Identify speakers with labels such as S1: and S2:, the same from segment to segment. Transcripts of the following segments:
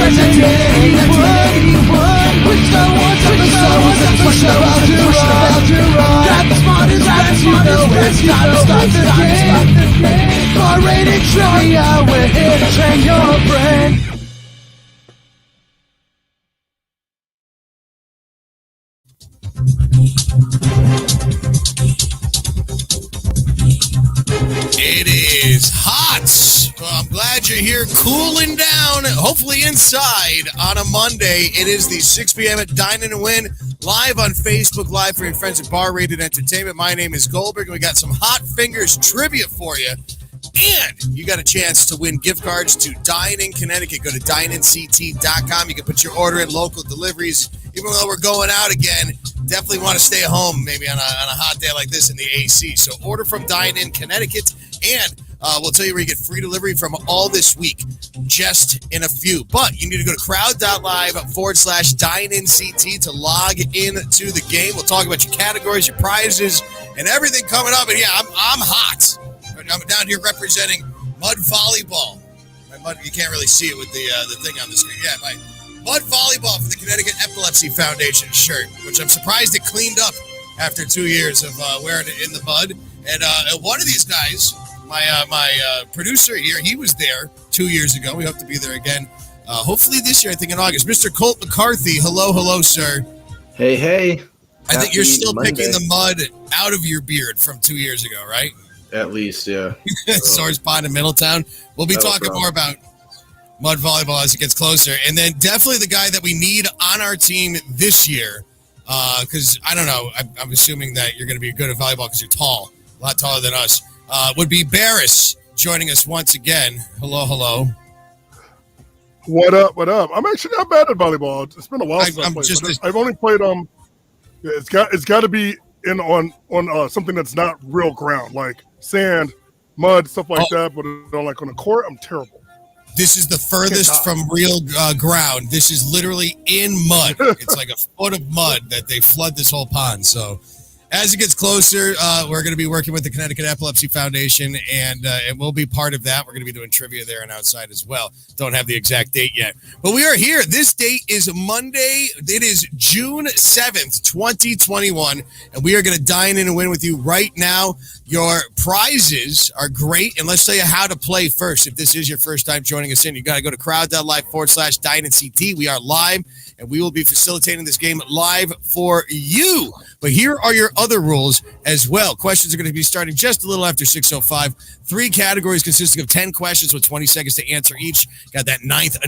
S1: Which the ones that push about to run. Grab the smartest bets, you know it's time to start the game. R-rated trivia, we're here to train your brain.
S2: It is hot. Well, I'm glad you're here cooling down, hopefully inside on a Monday. It is the 6 p.m. at Dine-In Win, live on Facebook Live for your friends at Bar Rated Entertainment. My name is Goldberg, and we got some Hot Fingers trivia for you. And you got a chance to win gift cards to Dine in Connecticut. Go to dinenct.com. You can put your order in, local deliveries. Even though we're going out again, definitely want to stay home maybe on a hot day like this in the AC. So order from Dine in Connecticut, and we'll tell you where you get free delivery from all this week, just in a few. But you need to go to crowd.live/DineInCT to log into the game. We'll talk about your categories, your prizes, and everything coming up. And yeah, I'm hot. I'm down here representing mud volleyball. You can't really see it with the thing on the screen. Yeah, my mud volleyball for the Connecticut Epilepsy Foundation shirt, which I'm surprised it cleaned up after 2 years of wearing it in the mud. And one of these guys, my producer here, he was there 2 years ago. We hope to be there again, hopefully this year, I think in August. Mr. Colt McCarthy, hello, sir.
S3: Hey.
S2: I think you're still picking the mud out of your beard from 2 years ago, right?
S3: At least, yeah.
S2: Source Pond in Middletown. We'll be talking more about mud volleyball as it gets closer. And then definitely the guy that we need on our team this year, because I don't know, I'm assuming that you're going to be good at volleyball because you're tall, a lot taller than us, would be Barris joining us once again. Hello.
S4: What up? I'm actually not bad at volleyball. It's been a while since I played. I've only played it's got to be in on something that's not real ground, like sand, mud, stuff like that. But on a court, I'm terrible.
S2: This is the furthest from real ground. This is literally in mud. It's like a foot of mud that they flood this whole pond. So as it gets closer, we're going to be working with the Connecticut Epilepsy Foundation, and we'll be part of that. We're going to be doing trivia there and outside as well. Don't have the exact date yet. But we are here. This date is Monday. It is June 7th, 2021, and we are going to dine in and win with you right now. Your prizes are great, and let's tell you how to play first. If this is your first time joining us in, you got to go to crowd.live/DineInCT. We are live, and we will be facilitating this game live for you. But here are your other rules as well. Questions are going to be starting just a little after 6:05. 3 categories consisting of 10 questions with 20 seconds to answer each. Got that ninth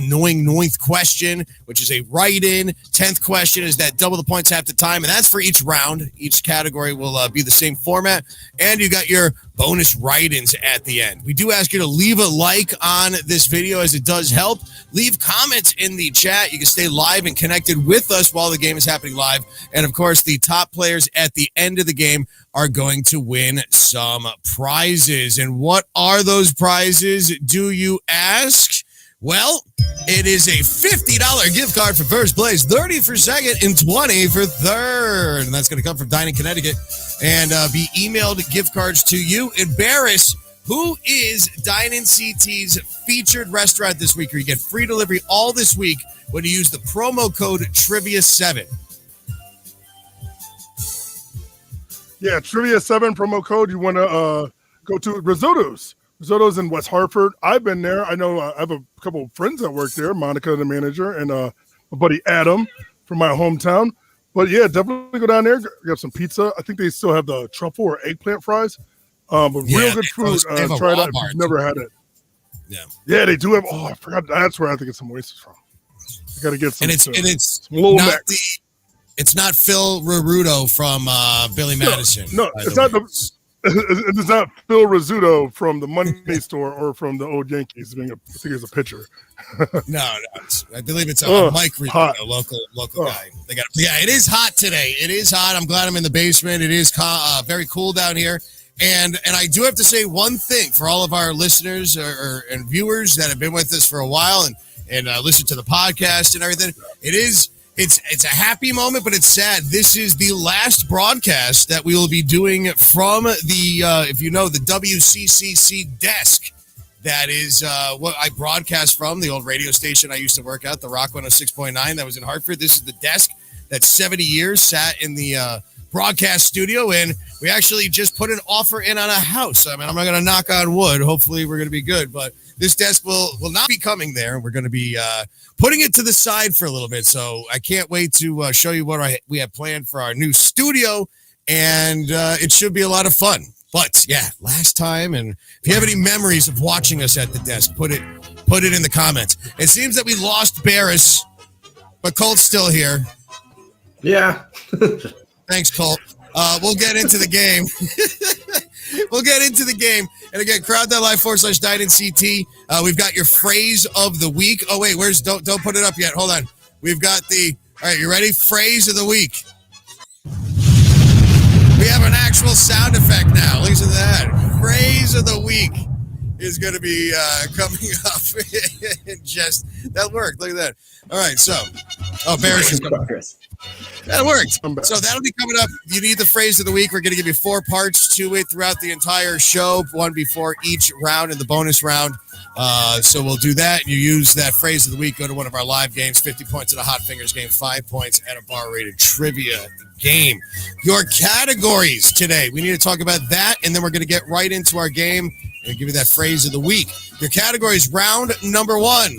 S2: question, which is a write-in. 10th question is that double the points half the time, and that's for each round. Each category will be the same format. And you got your bonus write-ins at the end. We do ask you to leave a like on this video as it does help. Leave comments in the chat. You can stay live and connected with us while the game is happening live. And, of course, the top players at the end of the game are going to win some prizes. And what are those prizes, do you ask? Well, it is a $50 gift card for first place, 30 for second, and 20 for third. And that's going to come from Dine in Connecticut and be emailed gift cards to you. And Barris, who is Dine-In-CT's featured restaurant this week, where you get free delivery all this week when you use the promo code TRIVIA7.
S4: Yeah, Trivia7 promo code. You want to go to Rizzuto's. Rizzuto's in West Hartford. I've been there. I know I have a couple of friends that work there, Monica, the manager, and my buddy Adam from my hometown. But, yeah, definitely go down there, get some pizza. I think they still have the truffle or eggplant fries. But real good food. Try it out if you've never had it. Yeah, they do have. Oh, I forgot. That's where I have to get some oysters from. I got to get some.
S2: And it's
S4: little
S2: not it's not Phil Rizzuto from Billy Madison.
S4: No, it's not it's not Phil Rizzuto from the Monday store or from the old Yankees. I think he's a pitcher.
S2: No, I believe it's Mike Rizzuto, local guy. It is hot today. It is hot. I'm glad I'm in the basement. It is very cool down here. And I do have to say one thing for all of our listeners and viewers that have been with us for a while and listen to the podcast and everything. It's a happy moment, but it's sad. This is the last broadcast that we will be doing from the, if you know, the WCCC desk That is what I broadcast from, the old radio station I used to work at, the Rock 106.9 that was in Hartford. This is the desk that 70 years sat in the broadcast studio, and we actually just put an offer in on a house. I mean, I'm not going to knock on wood. Hopefully we're going to be good, but this desk will not be coming there. We're going to be putting it to the side for a little bit, so I can't wait to show you what we have planned for our new studio, and it should be a lot of fun. But yeah, last time, and if you have any memories of watching us at the desk, put it in the comments. It seems that we lost Barris, but Colt's still here.
S3: Yeah.
S2: Thanks, Colt. We'll get into the game. And again, crowd.live/Dine-In We've got your phrase of the week. Oh, wait, don't put it up yet. Hold on. We've got all right, you ready? Phrase of the week. We have an actual sound effect now. Listen to that. Phrase of the week is going to be coming up. That worked. Look at that. All right, so. Oh, Barris is coming. That worked. So that'll be coming up. You need the phrase of the week. We're going to give you 4 parts to it throughout the entire show, one before each round in the bonus round. So we'll do that. You use that phrase of the week. Go to one of our live games, 50 points at a Hot Fingers game, 5 points at a bar rated trivia game. Your categories today. We need to talk about that, and then we're going to get right into our game and give you that phrase of the week. Your categories, round number 1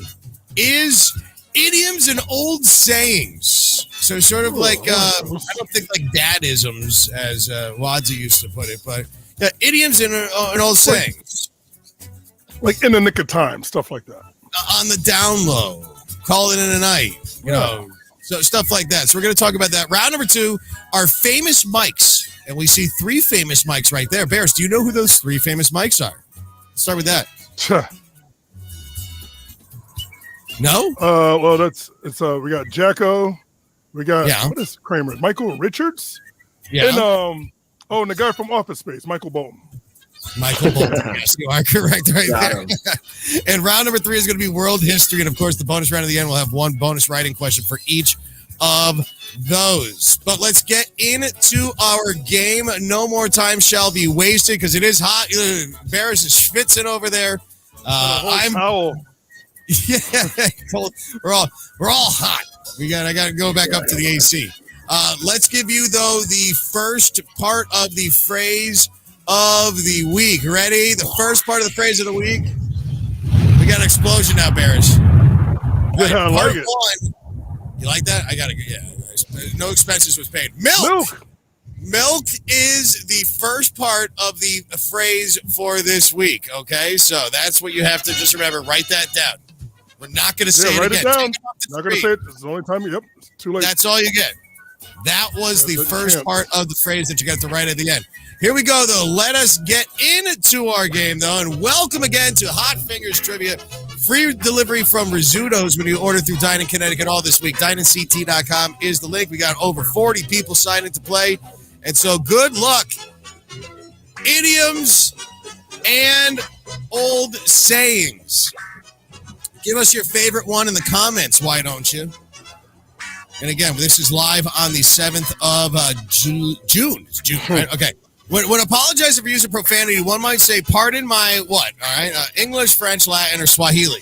S2: is idioms and old sayings. So sort of like, I don't think like dadisms, as Wadza used to put it, but yeah, idioms and old sayings.
S4: Like in the nick of time, stuff like that.
S2: On the down low, call it in a night, you know, so stuff like that. So we're going to talk about that. Round number 2 are famous mics, and we see 3 famous mics right there. Barris, do you know who those 3 famous mics are? Let's start with that. No?
S4: Well, we got Jacko, we got what is Kramer? Michael Richards?
S2: Yeah.
S4: And and the guy from Office Space, Michael Bolton.
S2: Michael Bolton. Yes, you are correct right there. And round number 3 is going to be world history, and of course the bonus round at the end will have 1 bonus writing question for each of those. But let's get into our game. No more time shall be wasted because it is hot. Barris is schwitzing over there. I'm
S4: towel.
S2: Yeah, we're all hot. I got to go back up to the AC. Let's give you though the first part of the phrase of the week. Ready? The first part of the phrase of the week. We got an explosion now, Barris.
S4: Right, I like it.
S2: 1. You like that? I got to. Yeah. No expenses was paid. Milk is the first part of the phrase for this week. Okay, so that's what you have to just remember. Write that down. We're not going to say it again.
S4: Write it down. Not going to say it. It's the only time. Yep. It's too late.
S2: That's all you get. That was the first part of the phrase that you got to write at the end. Here we go, though. Let us get into our game, though, and welcome again to Hot Fingers Trivia. Free delivery from Rizzuto's when you order through Dine-In Connecticut all this week. DineInCT.com is the link. We got over 40 people signed in to play, and so good luck. Idioms and old sayings. Give us your favorite one in the comments, why don't you? And again, this is live on the 7th of June. It's June, right? Okay. When apologizing for using profanity, one might say, pardon my what? All right. English, French, Latin, or Swahili.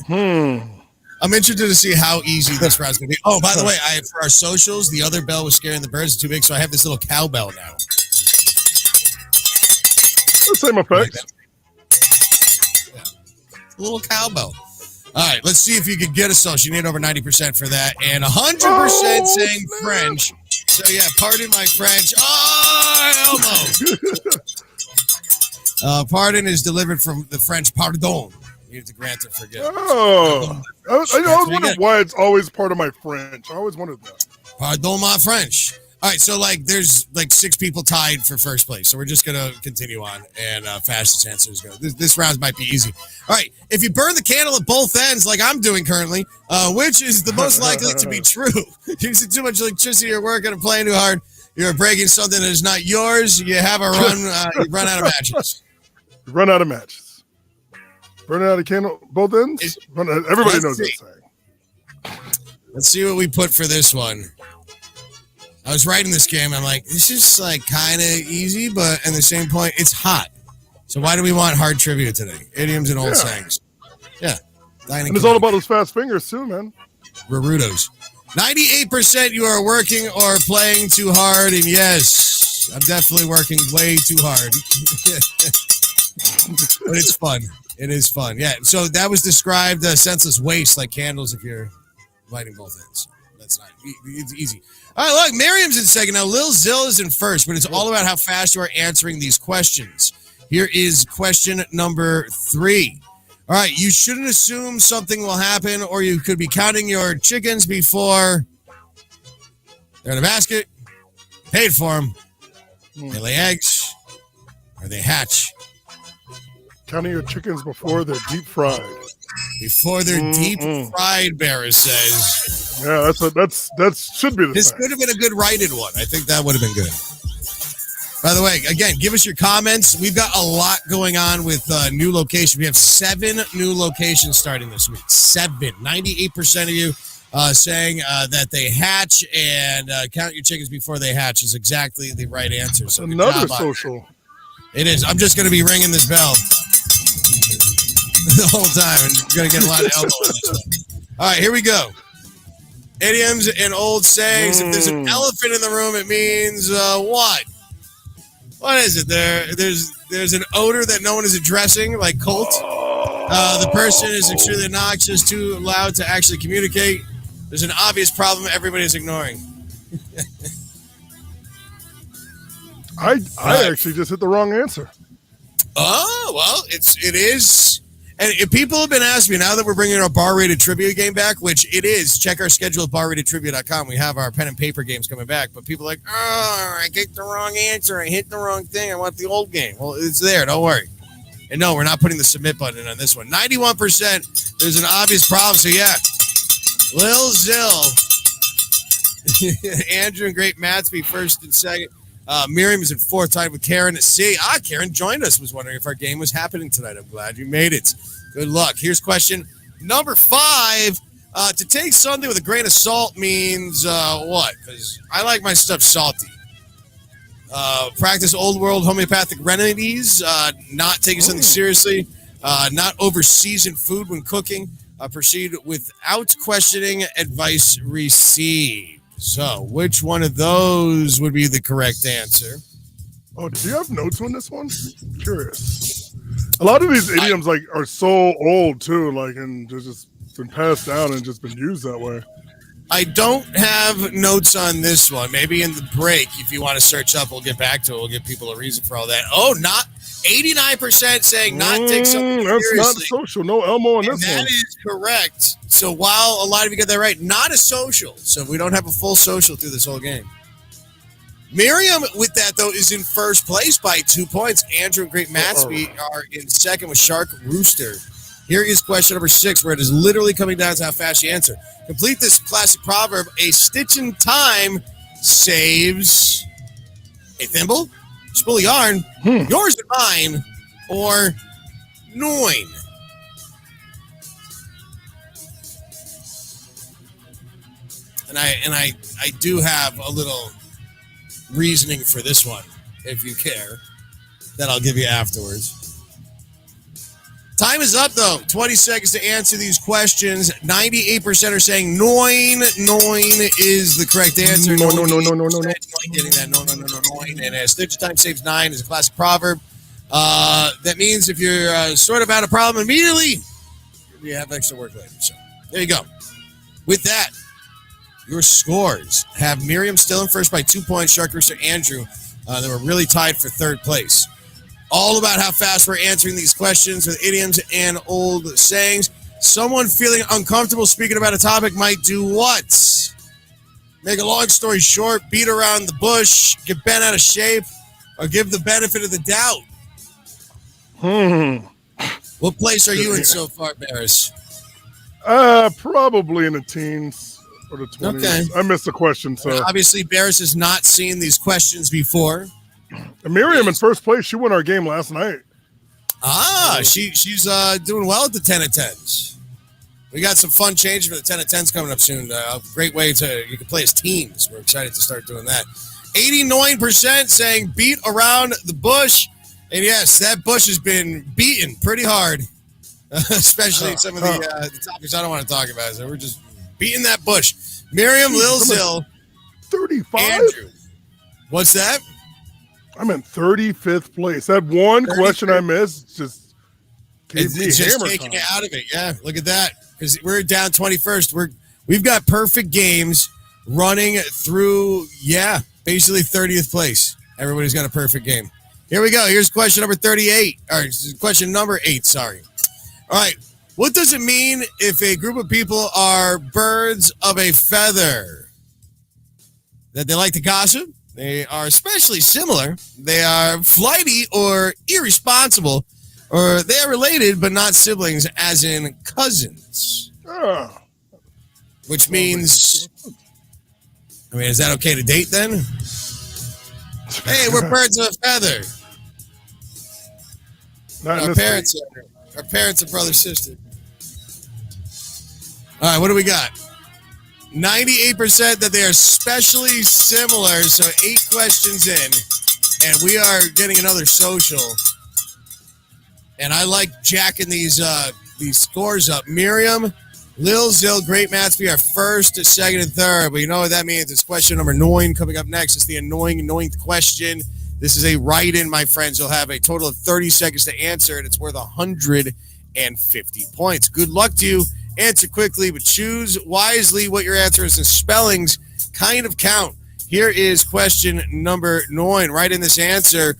S2: I'm interested to see how easy this round's going to be. Oh, by the way, for our socials, the other bell was scaring the birds too big, so I have this little cowbell now.
S4: Same effect.
S2: Yeah. A little cowbell. All right, let's see if you could get a social. You need over 90% for that, and 100% saying French. So yeah, pardon my French. Oh, Elmo. Pardon is delivered from the French pardon. You have to grant or forget.
S4: Oh, I was wondering why it's always part of my French. I always wondered that.
S2: Pardon my French. All right, so there's 6 people tied for first place. So we're just gonna continue on, and fastest answers go. This round might be easy. All right, if you burn the candle at both ends, like I'm doing currently, which is the most likely to be true? Using too much electricity, you're working and playing too hard, you're breaking something that is not yours. You have a run. You run out of matches.
S4: You run out of matches. Burning out a candle both ends. Everybody knows that saying.
S2: Let's see what we put for this one. I was writing this game. I'm like, this is kind of easy, but at the same point, it's hot. So why do we want hard trivia today? Idioms and old sayings. Yeah.
S4: And it's all about those fast fingers too, man.
S2: Rizzutos. 98% you are working or playing too hard, and yes, I'm definitely working way too hard. But it's fun. It is fun. Yeah. So that was described senseless waste, like candles if you're lighting both ends. That's not it's easy. All right, look, Miriam's in second. Now, Lil Zill is in first, but it's all about how fast you are answering these questions. Here is question number 3. All right, you shouldn't assume something will happen, or you could be counting your chickens before they're in a basket, paid for them, they lay eggs, or they hatch.
S4: Counting your chickens before they're deep fried.
S2: Before they're deep fried, Barris says.
S4: Yeah, that should be the
S2: This
S4: thing.
S2: could have been a good righted one. I think that would have been good. By the way, again, give us your comments. We've got a lot going on with new locations. We have 7 new locations starting this week. 7. 98% of you saying that they hatch, and count your chickens before they hatch is exactly the right answer. So
S4: another social.
S2: It is. I'm just going to be ringing this bell the whole time, and you're going to get a lot of elbow in this one. All right, here we go. Idioms and old sayings. If there's an elephant in the room, it means what? What is it? There's an odor that no one is addressing, like Colt. The person is extremely obnoxious, too loud to actually communicate. There's an obvious problem everybody's ignoring.
S4: I actually just hit the wrong answer.
S2: Oh, well, it is. And if people have been asking me, now that we're bringing our bar-rated trivia game back, which it is, check our schedule at barratedtrivia.com. We have our pen and paper games coming back. But people are like, oh, I get the wrong answer. I hit the wrong thing. I want the old game. Well, it's there. Don't worry. And no, we're not putting the submit button in on this one. 91%. There's an obvious problem. So, yeah. Lil Zill. Andrew and Great Matsby first and second. Miriam is in fourth, tied with Karen. See, Karen joined us. Was wondering if our game was happening tonight. I'm glad you made it. Good luck. Here's question number 5. To take something with a grain of salt means what? Because I like my stuff salty. Practice old world homeopathic remedies. Not taking something seriously. Not over-season food when cooking. Proceed without questioning. Advice received. So, which one of those would be the correct answer?
S4: Oh, do you have notes on this one? I'm curious. A lot of these idioms are so old too, and they've just been passed down and just been used that way.
S2: I don't have notes on this one. Maybe in the break, if you want to search up, we'll get back to it. We'll give people a reason for all that. Oh, not 89% saying not take something seriously.
S4: That's not social. No Elmo on this one.
S2: That is correct. So while a lot of you get that right, not a social. So we don't have a full social through this whole game. Miriam, with that, though, is in first place by 2 points. Andrew and Great Matsby are in second with Shark Rooster. Here is question number 6, where it is literally coming down to how fast you answer. Complete this classic proverb. A stitch in time saves a thimble, spool of yarn, yours and mine, or noin. And I do have a little reasoning for this one, if you care, that I'll give you afterwards. Time is up, though. 20 seconds to answer these questions. 98% are saying noin. Noin is the correct answer.
S4: No.
S2: Getting that noin. And stitch time saves 9 is a classic proverb. That means if you're sort of out of problem immediately, you have extra work later. So there you go. With that, your scores have Miriam still in first by 2 points. Shark Rooster, Andrew. They were really tied for third place. All about how fast we're answering these questions with idioms and old sayings. Someone feeling uncomfortable speaking about a topic might do what? Make a long story short, beat around the bush, get bent out of shape, or give the benefit of the doubt. What place are you in so far, Barris?
S4: Probably in the teens or the 20s.
S2: Okay.
S4: I missed the question, so
S2: obviously Barris has not seen these questions before.
S4: And Miriam in first place. She won our game last night.
S2: She's doing well at the 10 of 10s. We got some fun changes for the 10 of 10s coming up soon. A great way you can play as teams. We're excited to start doing that. 89% saying beat around the bush. And yes, that bush has been beaten pretty hard, especially some of the topics I don't want to talk about. So we're just beating that bush. Miriam, Lil Zil,
S4: 35?
S2: Andrew. What's that?
S4: I'm in 35th place. That one question I missed just gave me
S2: It's just
S4: hammer
S2: taking
S4: time.
S2: it out of it. Yeah, look at that. Because we're down 21st. We've got perfect games running through, basically 30th place. Everybody's got a perfect game. Here we go. Here's question number 38. Or question number 8, sorry. All right. What does it mean if a group of people are birds of a feather? That they like to gossip? They are especially similar. They are flighty or irresponsible. Or they are related but not siblings, as in cousins. Which means, is that okay to date then? Hey, we're birds of a feather. Our parents are brother, sister. All right, what do we got? 98% that they are especially similar. So 8 questions in, and we are getting another social. And I like jacking these scores up. Miriam, Lil Zil, Great Matsby are first, second, and third. But you know what that means? It's question number 9 coming up next. It's the annoying 9th question. This is a write-in, my friends. You'll have a total of 30 seconds to answer, and it's worth 150 points. Good luck to you. Answer quickly, but choose wisely what your answer is, and spellings kind of count. Here is question number 9. Write in this answer.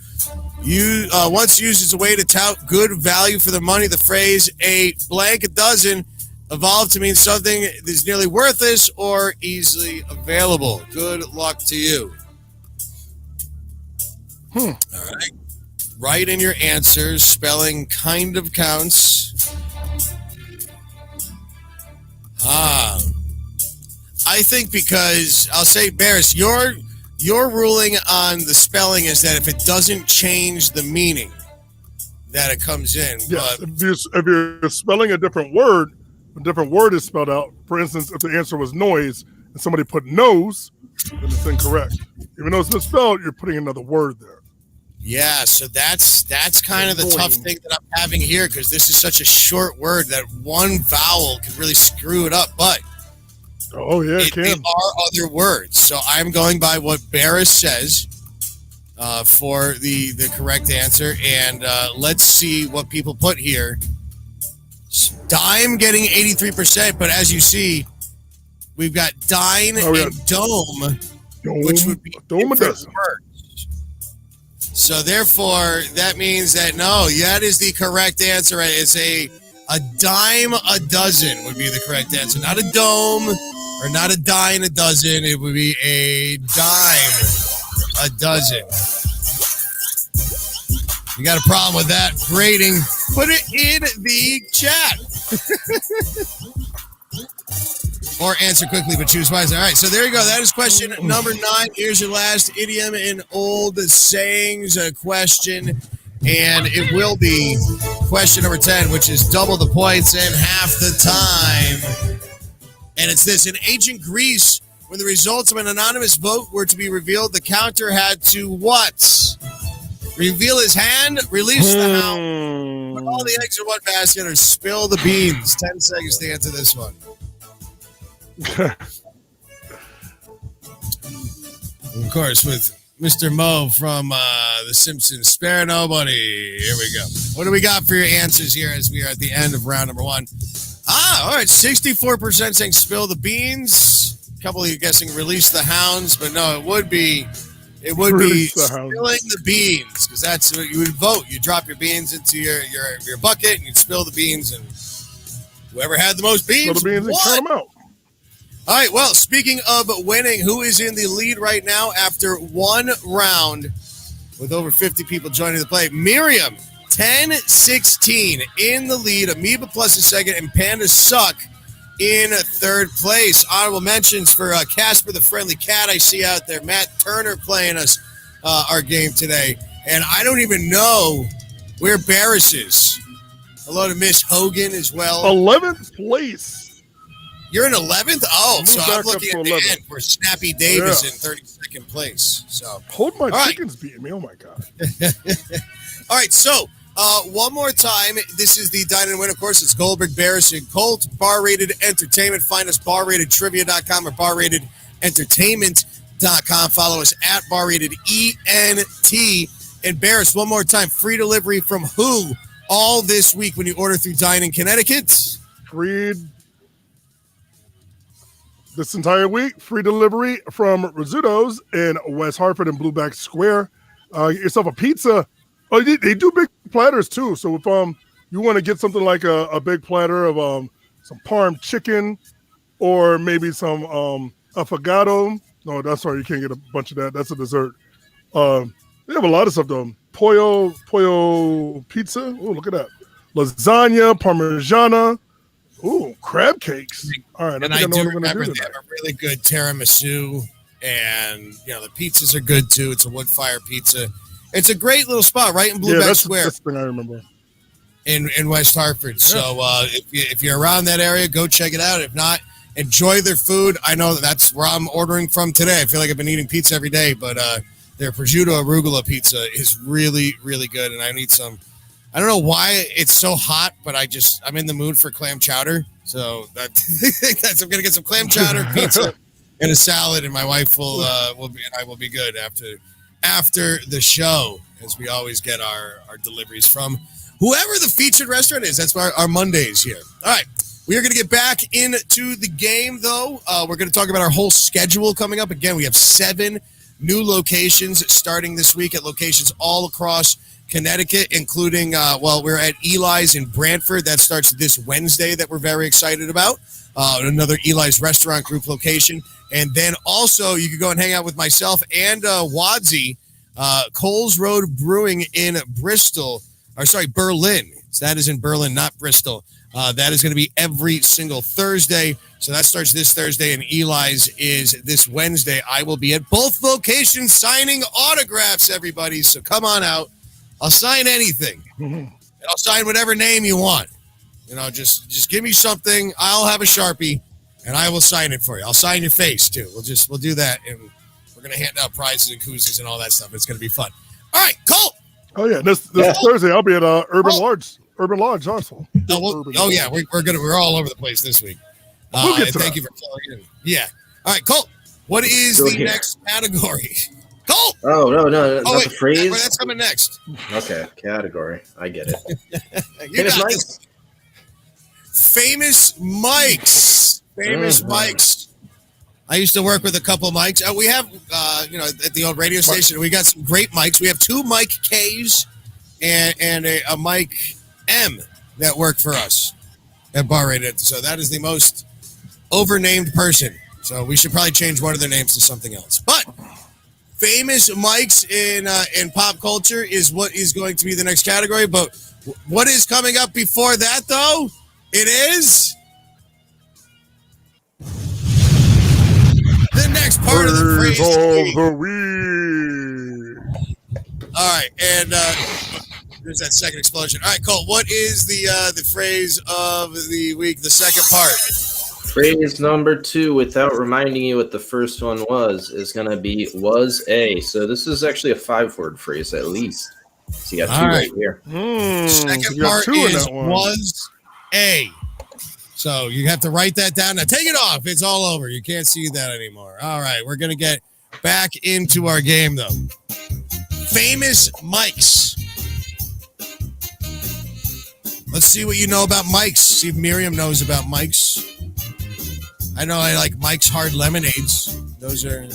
S2: You once used as a way to tout good value for the money. The phrase "a blank a dozen" evolved to mean something that is nearly worthless or easily available. Good luck to you. All right. Write in your answers. Spelling kind of counts. I think because I'll say, Barris, your ruling on the spelling is that if it doesn't change the meaning, that it comes in.
S4: Yes,
S2: But
S4: if you're spelling a different word is spelled out. For instance, if the answer was noise and somebody put nose, then it's incorrect. Even though it's misspelled, you're putting another word there.
S2: yeah, so that's kind of the tough thing that I'm having here, because this is such a short word that one vowel can really screw it up. But
S4: it can.
S2: There are other words. So I'm going by what Barris says for the correct answer. And let's see what people put here. Dime getting 83%. But as you see, we've got dine and dome, which would be different words. So therefore, that means that that is the correct answer. It's a dime a dozen would be the correct answer. Not a dome or not a dime a dozen. It would be a dime a dozen. You got a problem with that grading? Put it in the chat. Or answer quickly, but choose wisely. All right, so there you go. That is question number 9. Here's your last idiom in old sayings question. And it will be question number 10, which is double the points in half the time. And it's this. In ancient Greece, when the results of an anonymous vote were to be revealed, the counter had to what? Reveal his hand, release the hound, put all the eggs in one basket, or spill the beans. 10 seconds to answer this one. Of course, with Mr. Moe from The Simpsons, spare nobody. Here we go. What do we got for your answers here as we are at the end of round number 1? All right, 64% saying spill the beans. A couple of you guessing release the hounds, but no, it would be spilling the beans, because that's what you would vote. You drop your beans into your bucket and you'd spill the beans, and whoever had the most beans,
S4: spill the beans and count them out.
S2: All right, well, speaking of winning, who is in the lead right now after one round with over 50 people joining the play? Miriam, 10-16 in the lead. Amoeba Plus is second, and Panda Suck in third place. Honorable mentions for Casper the Friendly Cat I see out there. Matt Turner playing us our game today. And I don't even know where Barris is. Hello to Miss Hogan as well.
S4: 11th place.
S2: You're in 11th? Oh, so I'm looking at the
S4: 11th.
S2: end where Snappy Dave is in 32nd place. So
S4: Hold my
S2: right.
S4: chickens beating me. Oh, my God.
S2: All right, so one more time. This is the Dine-In Win. Of course, it's Goldberg, Barris, and Colt. Bar-rated entertainment. Find us barratedtrivia.com or barratedertainment.com. Follow us at barratedENT. And Barris, one more time. Free delivery from who all this week when you order through Dine-In Connecticut?
S4: Free this entire week. Free delivery from Rizzuto's in West Hartford and Blueback Square. Get yourself a pizza. Oh, they do big platters too. So if you want to get something like a big platter of some parm chicken or maybe some affogato. No, that's sorry, you can't get a bunch of that. That's a dessert. They have a lot of stuff though. Pollo pizza. Oh, look at that. Lasagna, parmigiana. Ooh, crab cakes. All right,
S2: and I do remember they have a really good tiramisu, and the pizzas are good too. It's a wood fire pizza. It's a great little spot right in Blueback Square.
S4: That's the thing I remember.
S2: In West Hartford. Yeah. So if you're around that area, go check it out. If not, enjoy their food. I know that's where I'm ordering from today. I feel like I've been eating pizza every day, but their prosciutto arugula pizza is really, really good, and I need some. I don't know why it's so hot, but I'm in the mood for clam chowder. So I'm going to get some clam chowder, pizza, and a salad, and my wife will be, and I will be good after the show, as we always get our deliveries from whoever the featured restaurant is. That's our Mondays here. All right. We are going to get back into the game, though. We're going to talk about our whole schedule coming up. Again, we have 7 new locations starting this week at locations all across Connecticut, including, we're at Eli's in Brantford. That starts this Wednesday that we're very excited about. Another Eli's Restaurant Group location. And then also you can go and hang out with myself and Wadsy, Coles Road Brewing in Berlin. So that is in Berlin, not Bristol. That is going to be every single Thursday. So that starts this Thursday, and Eli's is this Wednesday. I will be at both locations signing autographs, everybody. So come on out. I'll sign anything. And I'll sign whatever name you want. Just give me something. I'll have a Sharpie, and I will sign it for you. I'll sign your face, too. We'll do that, and we're going to hand out prizes and koozies and all that stuff. It's going to be fun. All right, Colt.
S4: Oh, yeah. This Thursday, I'll be at Urban Lodge also.
S2: We're all over the place this week. Thank you for filling in. Yeah. All right, Colt. What is the next category? Colt.
S3: Oh no, not the phrase.
S2: That's coming next.
S3: Okay, category. I get it.
S2: Famous mics. Famous mics. I used to work with a couple of mics. We have, at the old radio station, we got some great mics. We have 2 mic Ks and a mic M that work for us at Bar Rated. So that is the most overnamed person. So we should probably change one of their names to something else. But famous mics in pop culture is what is going to be the next category. But what is coming up before that, though? It is the next part of the phrase of the week. All right, and there's that second explosion. All right, Cole, what is the phrase of the week, the second part?
S3: Phrase number 2, without reminding you what the first one was, is going to be was a. So this is actually a 5-word phrase at least. So you got 2 right here.
S2: Second part is was a. So you have to write that down. Now take it off. It's all over. You can't see that anymore. All right, we're going to get back into our game, though. Famous mics. Let's see what you know about mics. See if Miriam knows about mics. I know I like Mike's Hard Lemonades. Those are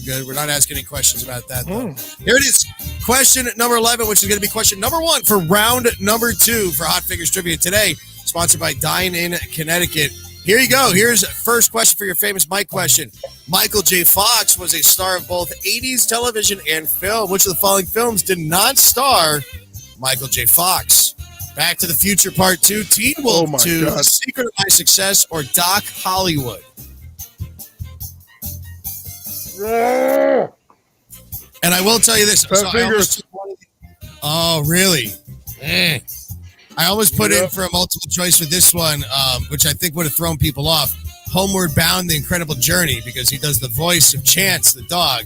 S2: good. We're not asking any questions about that, though. Here it is. Question number 11, which is going to be question number 1 for round number 2 for Hot Figures Trivia today, sponsored by Dine-In Connecticut. Here you go. Here's first question for your famous Mike question. Michael J. Fox was a star of both 80s television and film. Which of the following films did not star Michael J. Fox? Back to the Future Part 2, Teen Wolf 2, God. Secret of My Success, or Doc Hollywood? And I will tell you this. Really? I almost put in for a multiple choice with this one, which I think would have thrown people off. Homeward Bound: The Incredible Journey, because he does the voice of Chance, the dog.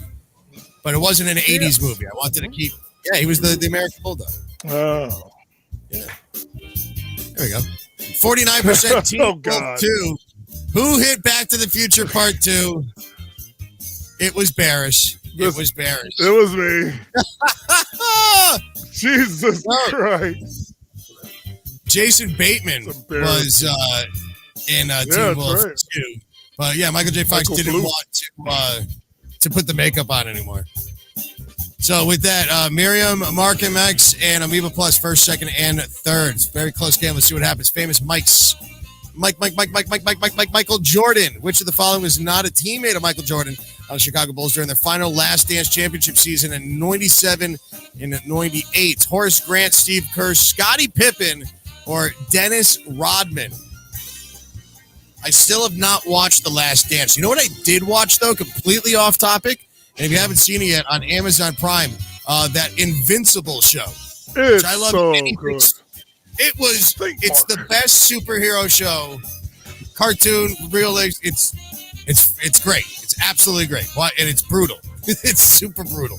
S2: But it wasn't an 80s movie. I wanted to keep. Yeah, he was the American Bulldog.
S4: Oh.
S2: Yeah. There we go. 49% Team
S4: Oh, God.
S2: 2. Who hit Back to the Future Part 2? It was Barish. It was Barish.
S4: It was me. Jesus Christ.
S2: Jason Bateman was in Teen Wolf 2. But yeah, Michael J. Fox didn't want to put the makeup on anymore. So with that, Miriam, Mark MX, and Amoeba Plus, first, second, and third. It's a very close game. Let's see what happens. Famous Mikes. Michael Jordan. Which of the following was not a teammate of Michael Jordan on the Chicago Bulls during their final Last Dance championship season in 97 and 98? Horace Grant, Steve Kerr, Scottie Pippen, or Dennis Rodman? I still have not watched The Last Dance. You know what I did watch, though? Completely off topic. And if you haven't seen it yet, on Amazon Prime, that Invincible show.
S4: It's
S2: I love
S4: so
S2: anything.
S4: good.
S2: It's the best superhero show, cartoon, real. It's great. It's absolutely great. And it's brutal. It's super brutal.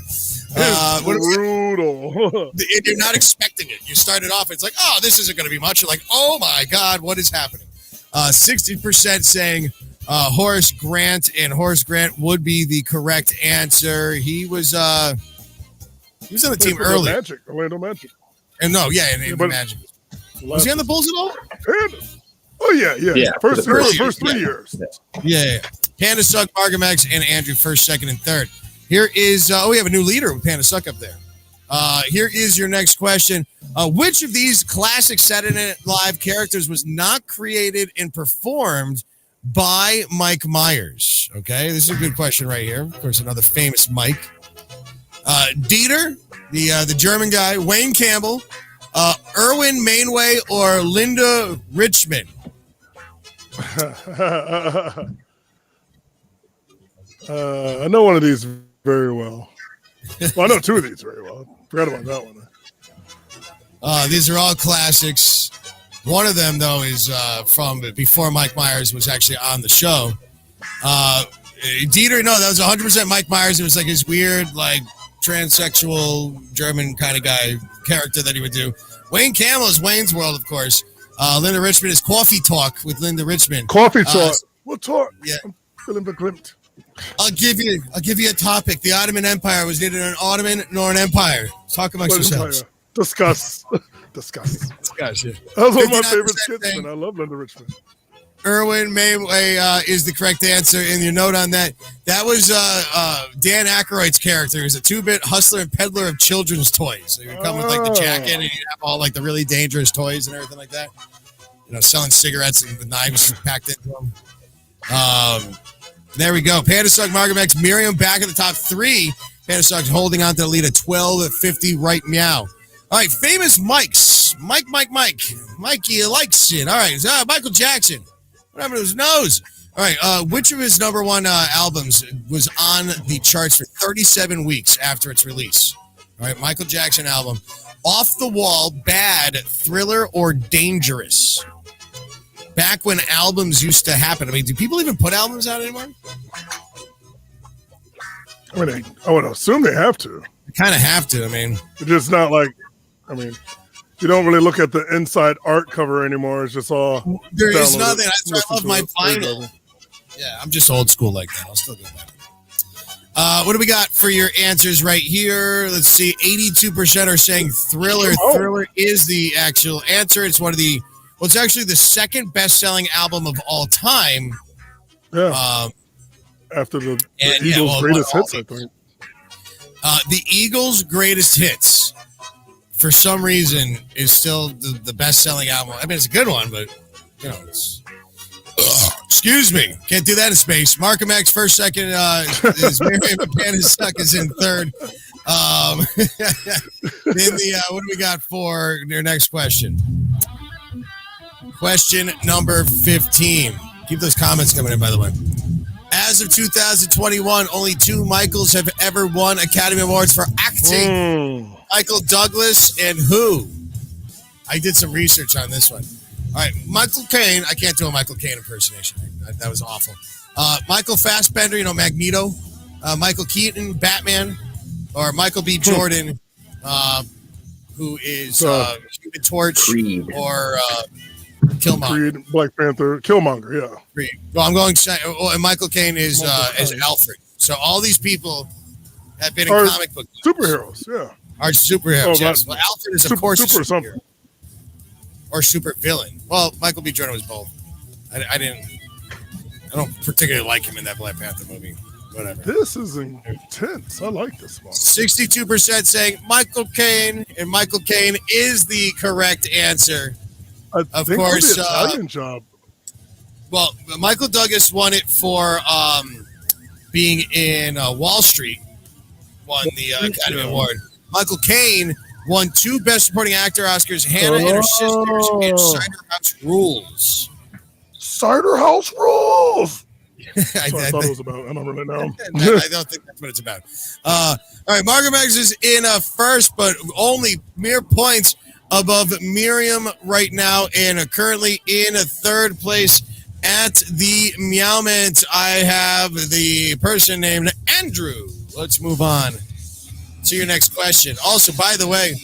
S4: Brutal.
S2: And you're not expecting it. You start it off, it's like, oh, this isn't going to be much. You're like, oh my God, what is happening? 60% saying Horace Grant, and Horace Grant would be the correct answer. He was on the team early.
S4: Orlando Magic.
S2: And no, yeah, in Magic. Was he on the Bulls at all?
S4: Oh yeah. First 3 years.
S2: Yeah. Panda Suck, Margaret Max, and Andrew, first, second, and third. Here is we have a new leader with Panda Suck up there. Here is your next question. Which of these classic Saturday Night Live characters was not created and performed by Mike Myers? Okay, this is a good question right here. Of course, another famous Mike. Dieter, the German guy, Wayne Campbell, Erwin Mainway, or Linda Richmond?
S4: I know one of these very well. Well, I know two of these very well. Forgot about that one.
S2: These are all classics. One of them, though, is from before Mike Myers was actually on the show. Dieter, no, that was 100% Mike Myers. It was like his weird, like, transsexual German kind of guy character that he would do. Wayne Campbell is Wayne's World, of course. Linda Richmond is Coffee Talk with Linda Richmond.
S4: Coffee Talk. We'll talk.
S2: Yeah.
S4: I'm feeling verklempt.
S2: I'll give you a topic. The Ottoman Empire was neither an Ottoman nor an empire. Talk amongst yourselves.
S4: Discuss.
S2: Yeah.
S4: That was one of my favorite skits, and I love Linda Richmond.
S2: Erwin Mainway is the correct answer. And your note on that was Dan Aykroyd's character. He was a 2-bit hustler and peddler of children's toys. So he would come with like the jacket and he'd have all like the really dangerous toys and everything like that. You know, selling cigarettes and with knives packed into them. There we go. Panda Suck, Margaret Max, Miriam back in the top 3. Panda Suck's holding on to the lead at 12-50 right meow. All right, famous Mikes. Mikey likes it. All right, Michael Jackson. What happened to his nose? All right, which of his number one albums was on the charts for 37 weeks after its release? All right, Michael Jackson album. Off the Wall, Bad, Thriller, or Dangerous? Back when albums used to happen. I mean, do people even put albums out anymore?
S4: I mean, I would assume they have to.
S2: They kind of have to. I mean,
S4: it's just not like, I mean, you don't really look at the inside art cover anymore. It's just all.
S2: There is nothing. I love my vinyl. Yeah, I'm just old school like that. I'll still do that. What do we got for your answers right here? Let's see. 82% are saying Thriller. Oh. Thriller is the actual answer. It's one of the. Well, it's actually the second best-selling album of all time.
S4: Yeah. After the Eagles' greatest hits, I think.
S2: The Eagles' greatest hits, for some reason, is still the best-selling album. I mean, it's a good one, but, you know, it's... excuse me. Can't do that in space. Mark and Max, first, second, is Miriam Panda Suck is in third. Then what do we got for your next question? Question number 15. Keep those comments coming in, by the way. As of 2021, only 2 Michaels have ever won Academy Awards for acting. Michael Douglas and who? I did some research on this one. right, Michael Caine. I can't do a Michael Caine impersonation. That was awful. Michael Fassbender, Magneto. Michael Keaton, Batman. Or Michael B. Jordan, who is Human Torch.
S3: Creed.
S2: Or Killmonger.
S4: Creed, Black Panther, Killmonger, yeah.
S2: Creed. Well, I'm going to and Michael Caine is Alfred. So all these people have been in comic book movies.
S4: Superheroes, yeah.
S2: Are superheroes, yes. Well, Alfred is, of course,
S4: super
S2: a superhero. Or super villain. Well, Michael B. Jordan was both. I don't particularly like him in that Black Panther movie. Whatever.
S4: This is intense. I like this one.
S2: 62% saying Michael Caine, and Michael Caine is the correct answer. Of course,
S4: Italian job.
S2: Well, Michael Douglas won it for being in Wall Street. Won the Academy Award. Michael Caine won 2 Best Supporting Actor Oscars, Hannah and Her Sisters, and Cider House Rules.
S4: Cider House Rules!
S2: I
S4: thought it was about. I don't really know.
S2: I don't think that's what it's about. All right, Margaret Max is in first, but only mere points above Miriam right now, and currently in third place at the Meowment. I have the person named Andrew. Let's move on to your next question. Also, by the way,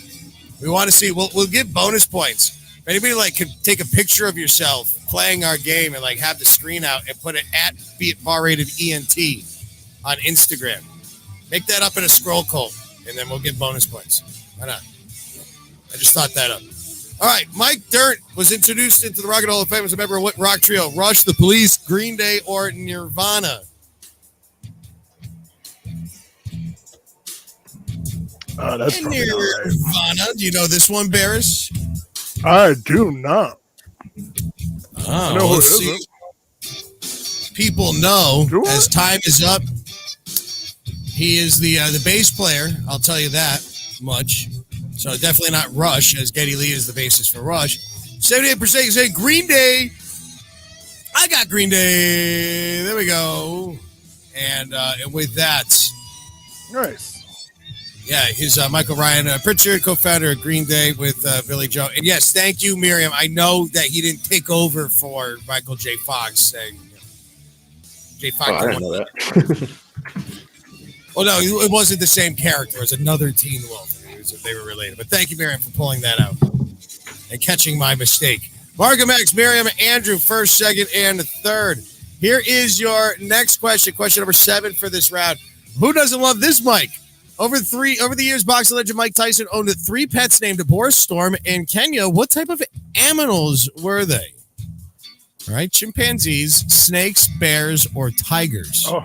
S2: we want to see. We'll give bonus points. If anybody could take a picture of yourself playing our game and have the screen out and put it at @BarRatedENT on Instagram. Make that up in a scroll code, and then we'll give bonus points. Why not? I just thought that up. All right, Mike Dirt was introduced into the Rock and Hall of Fame as a member of what rock trio? Rush, The Police, Green Day, or Nirvana?
S4: That's probably
S2: Nirvana. Do you know this one, Barris?
S4: I do not.
S2: Oh,
S4: no,
S2: let's see. People know as time is up. He is the bass player. I'll tell you that much. So definitely not Rush, as Geddy Lee is the bassist for Rush. 78% say Green Day. I got Green Day. There we go. And with that,
S4: nice.
S2: Yeah, he's Michael Ryan Pritchard, co-founder of Green Day with Billy Joe. And yes, thank you, Miriam. I know that he didn't take over for Michael J. Fox. Saying, J. Fox.
S3: I didn't know that.
S2: Well, no, it wasn't the same character. It was another Teen Wolf. They were related. But thank you, Miriam, for pulling that out and catching my mistake. Margaret Max, Miriam, Andrew, first, second, and third. Here is your next question. Question number 7 for this round. Who doesn't love this Mike? Over the years, boxing legend Mike Tyson owned 3 pets named Boris, Storm, and Kenya. What type of animals were they? All right, chimpanzees, snakes, bears, or tigers.
S4: Oh,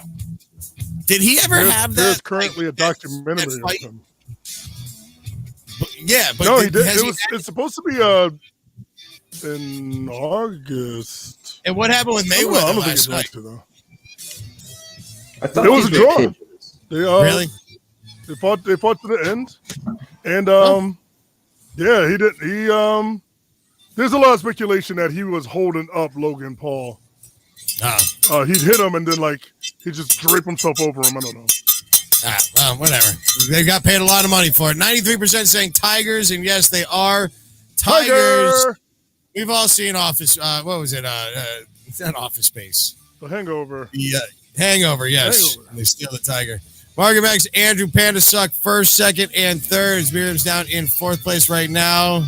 S2: did he ever have that?
S4: There's currently a documentary of him.
S2: But
S4: no, he did. It's supposed to be in August.
S2: And what happened with Mayweather
S4: I don't
S2: last
S4: think
S2: night?
S3: I thought
S4: it was a draw.
S2: Really?
S4: They fought to the end, and yeah, he did. There's a lot of speculation that he was holding up Logan Paul. He'd hit him and then he just draped himself over him. I don't know.
S2: Well, whatever. They got paid a lot of money for it. 93% saying tigers, and yes, they are tigers.
S4: Tiger!
S2: We've all seen Office. What was it? It's not Office Space.
S4: The Hangover.
S2: The Hangover. Yes, Hangover. They steal the tiger. Margaret Max, Andrew, Panda Suck, first, second, and third. Miriam's down in fourth place right now.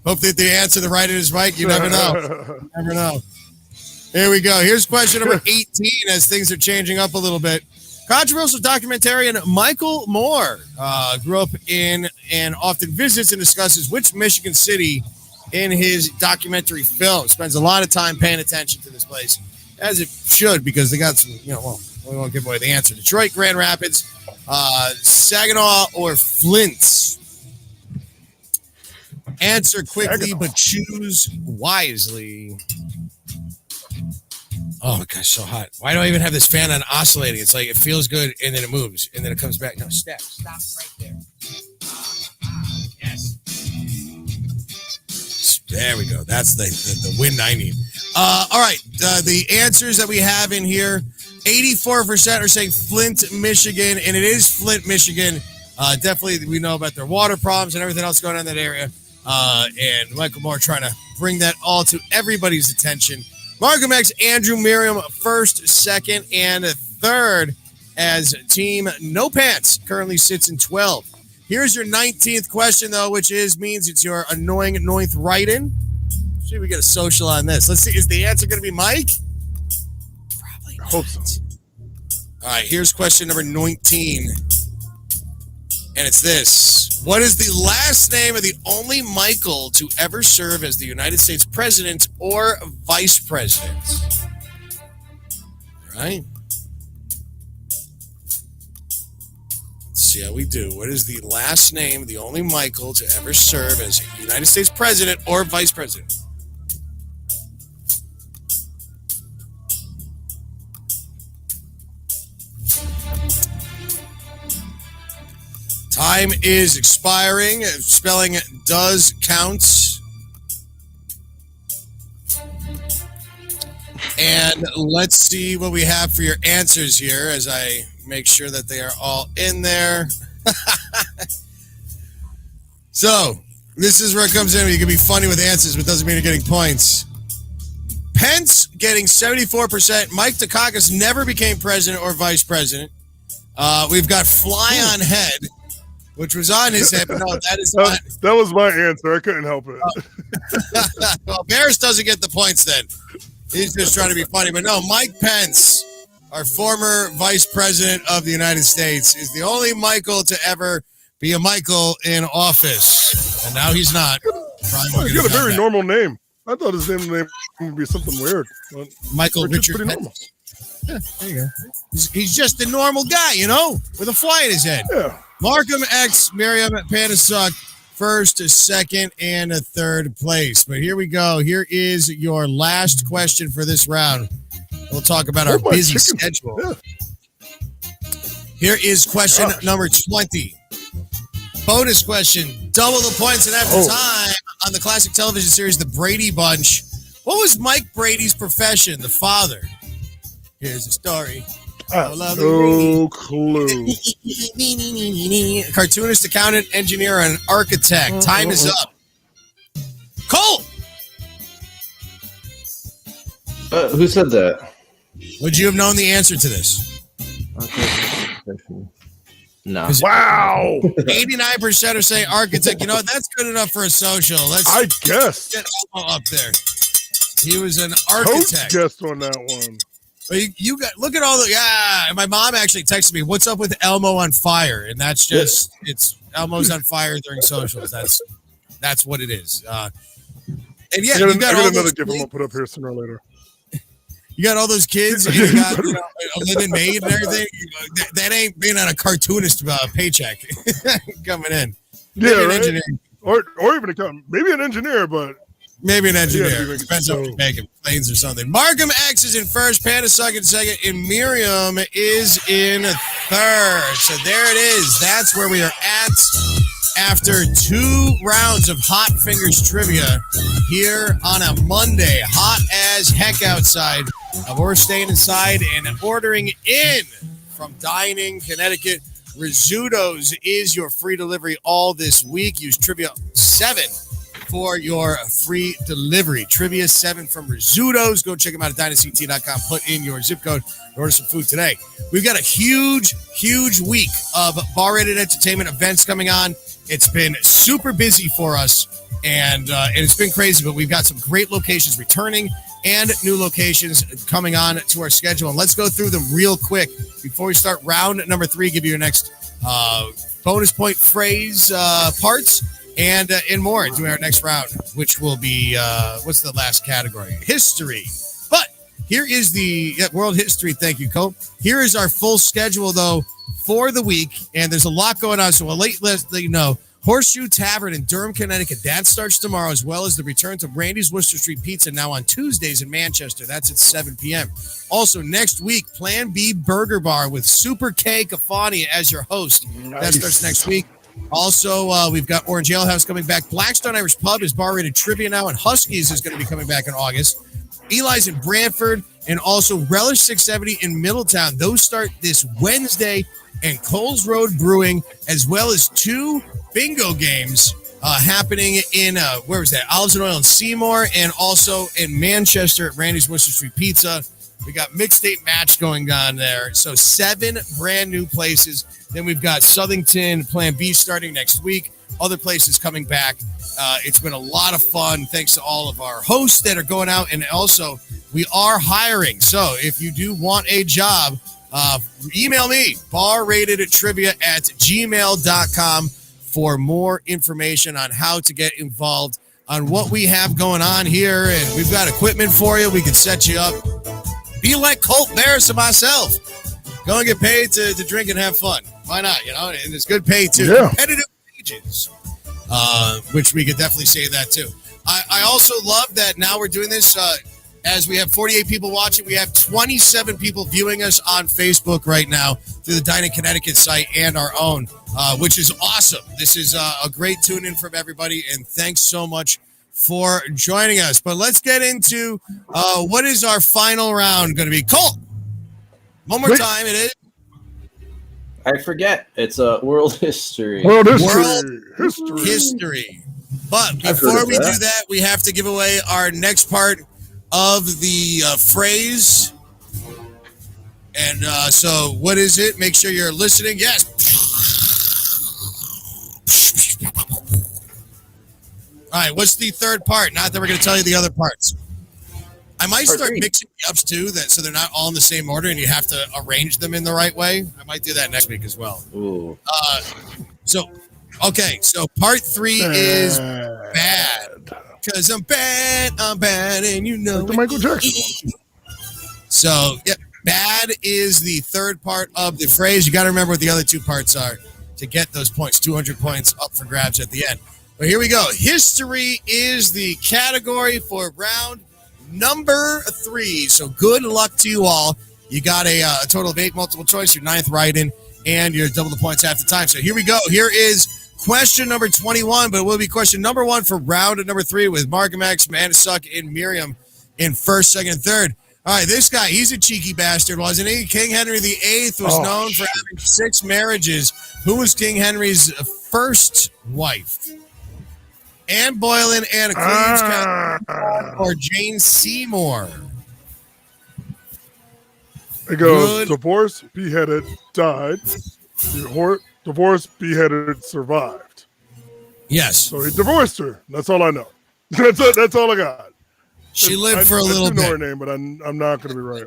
S2: Hope that they answer the right in his mic. You never know. Never know. Here we go. Here's question number 18 as things are changing up a little bit. Controversial documentarian Michael Moore grew up in and often visits and discusses which Michigan city in his documentary film. Spends a lot of time paying attention to this place, as it should, because they got some, we won't give away the answer. Detroit, Grand Rapids, Saginaw, or Flint? Answer quickly, but choose wisely. Oh my gosh, so hot. Why do I even have this fan on oscillating? It's it feels good and then it moves and then it comes back. No, stop right there. Yes. There we go. That's the win I need. All right. The answers that we have in here, 84% are saying Flint, Michigan, and it is Flint, Michigan. Definitely we know about their water problems and everything else going on in that area. And Michael Moore trying to bring that all to everybody's attention. Markham X, Andrew Miriam, first, second, and third, as Team No Pants currently sits in 12. Here's your 19th question, though, which means it's your annoying 9th write-in. See if we get a social on this. Let's see. Is the answer going to be Mike? Probably not.
S4: I hope so.
S2: All right, here's question number 19. And it's this. What is the last name of the only Michael to ever serve as the United States president or vice president? All right. Let's see how we do. What is the last name of the only Michael to ever serve as United States president or vice president? Time is expiring. Spelling does count. And let's see what we have for your answers here as I make sure that they are all in there. So, this is where it comes in. You can be funny with answers, but doesn't mean you're getting points. Pence getting 74%. Mike Dukakis never became president or vice president. We've got Fly on Head, which was on his head, but no, that is not.
S4: That was my answer. I couldn't help it.
S2: Well, Barris doesn't get the points then. He's just trying to be funny. But no, Mike Pence, our former vice president of the United States, is the only Michael to ever be a Michael in office. And now he's not.
S4: He's got a very normal name. I thought his name would be something weird. But
S2: Michael Richard Pence. Yeah, there you go. He's just a normal guy, with a fly in his head.
S4: Yeah.
S2: Markham X, Miriam Panasuk, first, second, and third place. But here we go. Here is your last question for this round. We'll talk about our busy schedule.
S4: Yeah.
S2: Here is question number 20. Bonus question. Double the points and half the time on the classic television series, The Brady Bunch. What was Mike Brady's profession, the father? Here's the story.
S4: No clue.
S2: Cartoonist, accountant, engineer, and architect. Time is up. Cole!
S3: Who said that?
S2: Would you have known the answer to this?
S3: No.
S4: Wow.
S2: 89% are saying architect. That's good enough for a social.
S4: I guess.
S2: Get Elmo up there. He was an architect.
S4: Coach guessed on that one.
S2: You got look at all the my mom actually texted me, "What's up with Elmo on fire?" And that's just it's Elmo's on fire during socials. That's what it is. And yeah,
S4: I got another gift I'm gonna put up here sooner or later.
S2: You got all those kids. And you got a living maid and everything. That ain't being on a cartoonist paycheck coming in.
S4: Yeah, right?
S2: An engineer.
S4: Or even maybe an engineer, but.
S2: Maybe an engineer.
S4: Yeah,
S2: depends on what you're making. Planes or something. Markham X is in first, Panasuk in second, and Miriam is in third. So there it is. That's where we are at after 2 rounds of Hot Fingers trivia here on a Monday. Hot as heck outside. We're staying inside and ordering in from Dine-In, Connecticut. Rizzuto's is your free delivery all this week. Use Trivia 7 for your free delivery. Trivia 7 from Rizzuto's. Go check them out at dynastyt.com. Put in your zip code and order some food today. We've got a huge week of bar-rated entertainment events coming on. It's been super busy for us, and it's been crazy, but we've got some great locations returning and new locations coming on to our schedule. And let's go through them real quick before we start round number 3, give you your next bonus point phrase parts. And more doing our next round, which will be, what's the last category? History. But here is the world history. Thank you, Cole. Here is our full schedule, though, for the week. And there's a lot going on. So I'll let you know. Horseshoe Tavern in Durham, Connecticut. That starts tomorrow, as well as the return to Randy's Worcester Street Pizza now on Tuesdays in Manchester. That's at 7 p.m. Also, next week, Plan B Burger Bar with Super K Kafani as your host. Nice. That starts next week. Also, we've got Orange Ale House coming back. Blackstone Irish Pub is bar-rated trivia now, and Huskies is going to be coming back in August. Eli's in Brantford, and also Relish 670 in Middletown. Those start this Wednesday, and Coles Road Brewing, as well as 2 bingo games happening in, where was that? Olives and Oil in Seymour, and also in Manchester at Randy's Worcester Street Pizza. We got mixtape match going on there. So 7 brand new places. Then we've got Southington, Plan B starting next week. Other places coming back. It's been a lot of fun. Thanks to all of our hosts that are going out. And also, we are hiring. So if you do want a job, email me, barratedtrivia@gmail.com for more information on how to get involved on what we have going on here. And we've got equipment for you. We can set you up. Be like Colt Barris and myself. Go and get paid to drink and have fun. Why not? And it's good pay too.
S4: Yeah.
S2: Competitive wages, which we could definitely say that too. I also love that now we're doing this as we have 48 people watching. We have 27 people viewing us on Facebook right now through the Dine-In Connecticut site and our own, which is awesome. This is a great tune-in from everybody, and thanks so much for joining us. But let's get into what is our final round going to be. Colt, one more time. It is.
S3: I forget. It's a world history.
S4: World history.
S2: But before we do that, we have to give away our next part of the phrase. And so what is it? Make sure you're listening. Yes. All right, what's the third part? Not that we're going to tell you the other parts. I might start mixing the ups too, so they're not all in the same order and you have to arrange them in the right way. I might do that next week as well.
S3: Ooh.
S2: So part 3 is bad. Because I'm bad, and you know
S4: like the Michael Jackson one.
S2: So, yeah, bad is the third part of the phrase. You got to remember what the other 2 parts are to get those points. 200 points up for grabs at the end. But here we go. History is the category for round number 3. So good luck to you all. You got a total of 8 multiple choice, your 9th write-in, and you're double the points half the time. So here we go. Here is question number 21, but it will be question number 1 for round number 3 with Margaret, Manasuck, and Miriam in first, second, and third. All right, this guy, he's a cheeky bastard, wasn't he? King Henry VIII was known for having 6 marriages. Who was King Henry's first wife? Anne Boleyn, Anne of Cleves, Catherine, or Jane Seymour?
S4: It goes divorce, beheaded, died. Divorce, beheaded, survived.
S2: Yes.
S4: So he divorced her. That's all I know. That's all I got.
S2: She lived for a little bit.
S4: I know her name, but I'm not going to be right.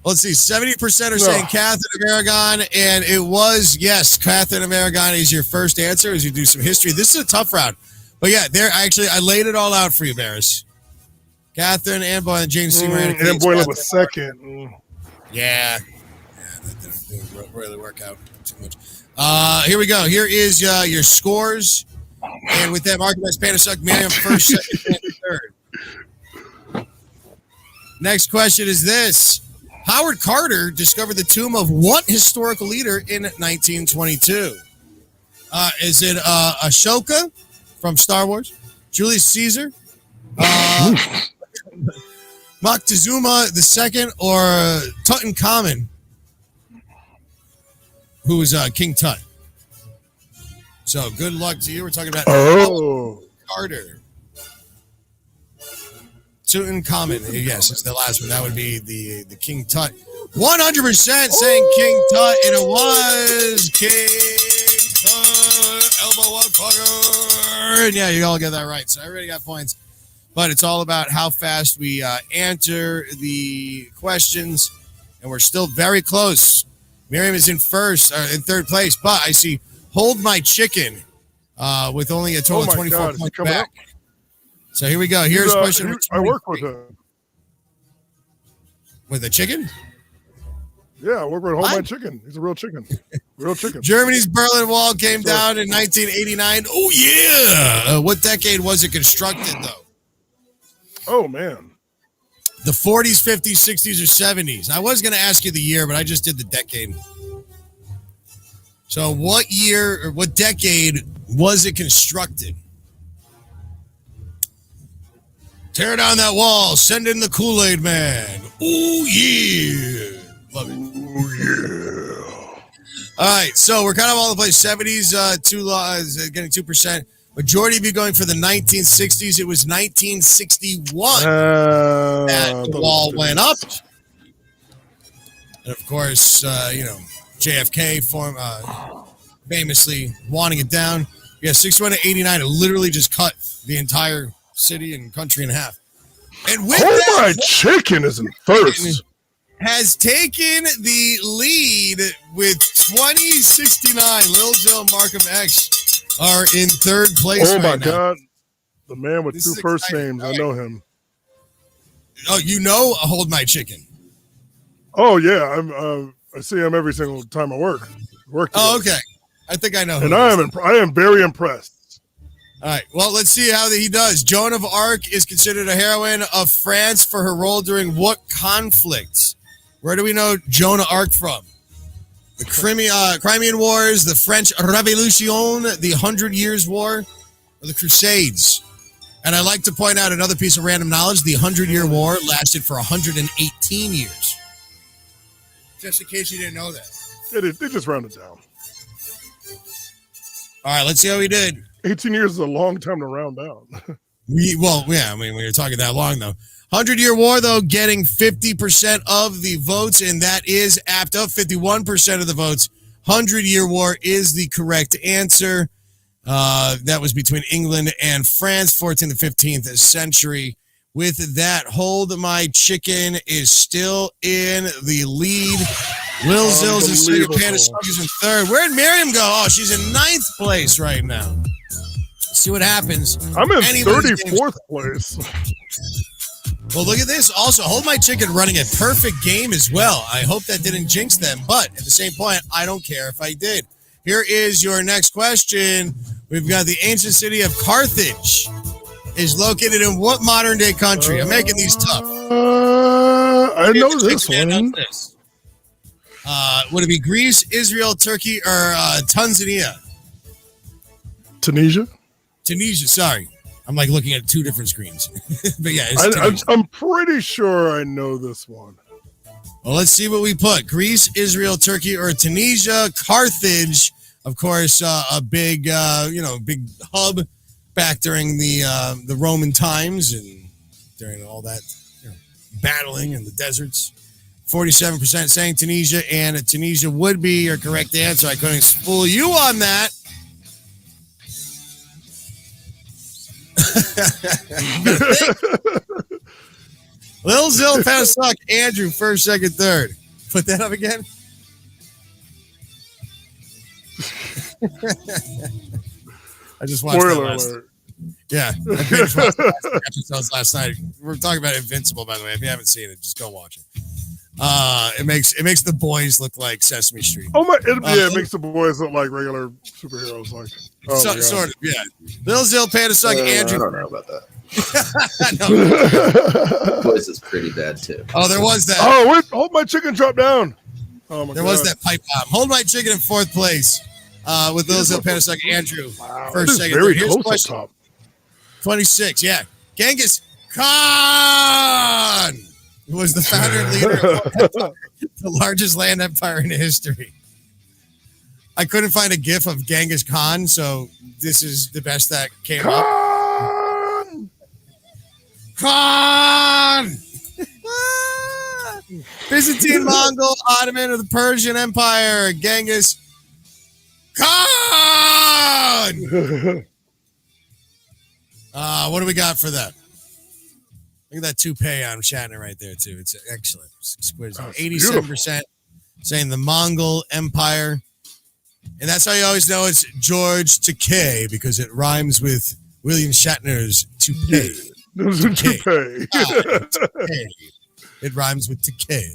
S2: Let's see. 70% are saying Catherine of Aragon, and it was, yes, Catherine of Aragon is your first answer as you do some history. This is a tough round. But yeah, I laid it all out for you, Barris. Catherine, Anne Boleyn, Jane Seymour.
S4: Anne Boleyn was second.
S2: Yeah. That didn't really work out too much. Here we go. Here is your scores. And with that, Margaret, Manasuck, Miriam, first, second, and third. Next question is this. Howard Carter discovered the tomb of what historical leader in 1922? Is it Ashoka from Star Wars? Julius Caesar? Moctezuma II or Tutankhamun, who was King Tut? So good luck to you. We're talking about Carter. Tutankhamun, yes, it's the last one. That would be the King Tut. 100% saying King Tut, and it was King Tut. Elbow on fire. And yeah, you all get that right. So everybody got points. But it's all about how fast we answer the questions, and we're still very close. Miriam is in third place, but I see Hold My Chicken with only a total of 24 points back.
S4: Up?
S2: So here we go. Here's question number 23.
S4: I work with him.
S2: With a chicken?
S4: Yeah, I work with Hold My Chicken. He's a real chicken. Real chicken.
S2: Germany's Berlin Wall came down in 1989. Oh, yeah. What decade was it constructed, though?
S4: Oh, man.
S2: The 40s, 50s, 60s, or 70s? I was going to ask you the year, but I just did the decade. So what year or what decade was it constructed? Tear down that wall. Send in the Kool-Aid Man. Oh, yeah. Love it.
S4: Oh, yeah.
S2: All right, so we're kind of all the place. 70s, getting 2%. Majority of you going for the 1960s. It was 1961 that the wall went up. And of course, JFK famously wanting it down. Yeah, 61 to 89. It literally just cut the entire city and country in half. And with
S4: my chicken is in first.
S2: Has taken the lead with 2069. Lil Zill, Markham X are in third place.
S4: Oh my God. The man with two first names. I know him.
S2: Oh, you know Hold My Chicken.
S4: Oh yeah. I see him every single time I work.
S2: Oh, okay. I think I know.
S4: And I am very impressed.
S2: All right. Well, let's see how he does. Joan of Arc is considered a heroine of France for her role during what conflicts? Where do we know Joan of Arc from? The Crimean Wars, the French Revolution, the 100 Years War, or the Crusades? And I like to point out another piece of random knowledge. The 100-Year War lasted for 118 years. Just in case you didn't know that.
S4: They just rounded down.
S2: All right, let's see how we did.
S4: 18 years is a long time to round down.
S2: We were talking that long, though. 100-Year War, though, getting 50% of the votes, and that is apt up 51% of the votes. 100-Year War is the correct answer. That was between England and France, 14th to 15th century. With that, Hold My Chicken is still in the lead. Lil Zill's in second, Panasonic is in third. Where'd Miriam go? Oh, she's in 9th place right now. Let's see what happens.
S4: I'm in 34th place.
S2: Well, look at this. Also, Hold My Chicken running a perfect game as well. I hope that didn't jinx them, but at the same point, I don't care if I did. Here is your next question. We've got the ancient city of Carthage is located in what modern-day country? I'm making these tough.
S4: I know this one.
S2: Would it be Greece, Israel, Turkey, or Tanzania?
S4: Tunisia,
S2: sorry. I'm like looking at two different screens. But yeah,
S4: I'm pretty sure I know this one.
S2: Well, let's see what we put. Greece, Israel, Turkey, or Tunisia. Carthage, of course, a big, big hub back during the Roman times and during all that battling in the deserts. 47% saying Tunisia, and Tunisia would be your correct answer. I couldn't fool you on that. Lil Zill, Panasonic, Andrew, first, second, third. Put that up again. I just watched
S4: Spoiler
S2: that last.
S4: alert.
S2: Yeah, I binge watched episodes last night. We're talking about Invincible, by the way. If you haven't seen it, just go watch it. It makes the boys look like Sesame Street.
S4: Oh my! It makes the boys look like regular superheroes, like
S2: sort of. Yeah. Lil Zill, Panasonic, Andrew.
S3: I don't know about that. Boys is pretty bad too.
S2: Oh, there was that.
S4: Oh, wait! Hold My Chicken dropped down. Oh my!
S2: There was that pipe bomb. Hold My Chicken in fourth place. With Lil Zill, Panasonic, Andrew.
S4: Wow,
S2: first, second,
S4: very
S2: third. Here's
S4: close up top.
S2: 26. Yeah, Genghis Khan was the founder and leader of the largest land empire in history. I couldn't find a GIF of Genghis Khan, so this is the best that came up. Khan! Byzantine, Mongol, Ottoman, or the Persian Empire. Genghis Khan! What do we got for that? Look at that toupee on Shatner right there, too. It's excellent. It's exquisite. 87% saying the Mongol Empire. And that's how you always know it's George Takei, because it rhymes with William Shatner's toupee.
S4: Toupee.
S2: It rhymes with toupee.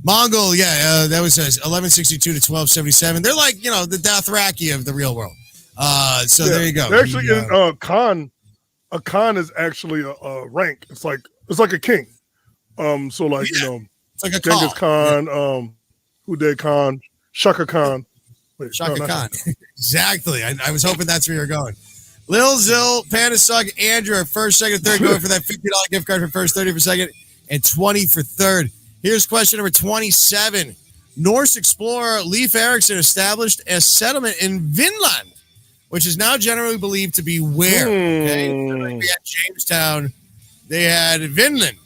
S2: Mongol, that was 1162 to 1277. They're like, the Dothraki of the real world. There you go.
S4: They're actually Khan. A Khan is actually a rank. It's like a king. It's like
S2: a
S4: Genghis Khan, Uday Khan, Shaka Khan. Wait,
S2: Shaka Khan. Exactly. I was hoping that's where you're going. Lil Zill, Panasonic, Andrew are first, second, third, going for that $50 gift card for first, 30 for second, and 20 for third. Here's question number 27. Norse explorer Leif Erikson established a settlement in Vinland, which is now generally believed to be where? Okay, we had Jamestown. They had Vinland.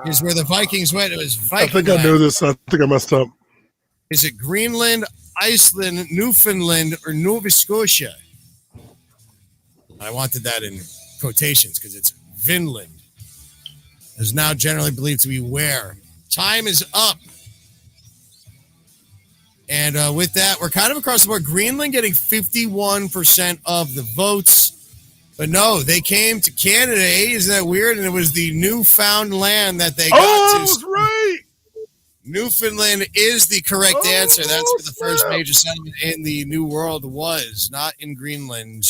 S2: Is where the Vikings went. It was Viking.
S4: I think I knew this. I think I messed up.
S2: Is it Greenland, Iceland, Newfoundland, or Nova Scotia? I wanted that in quotations because it's Vinland. Is now generally believed to be where? Time is up. And with that, we're kind of across the board. Greenland getting 51% of the votes. But no, they came to Canada. Hey, isn't that weird? And it was the Newfoundland that they got to.
S4: Oh, I was right.
S2: Newfoundland is the correct answer. That's where the first major settlement in the New World was, not in Greenland.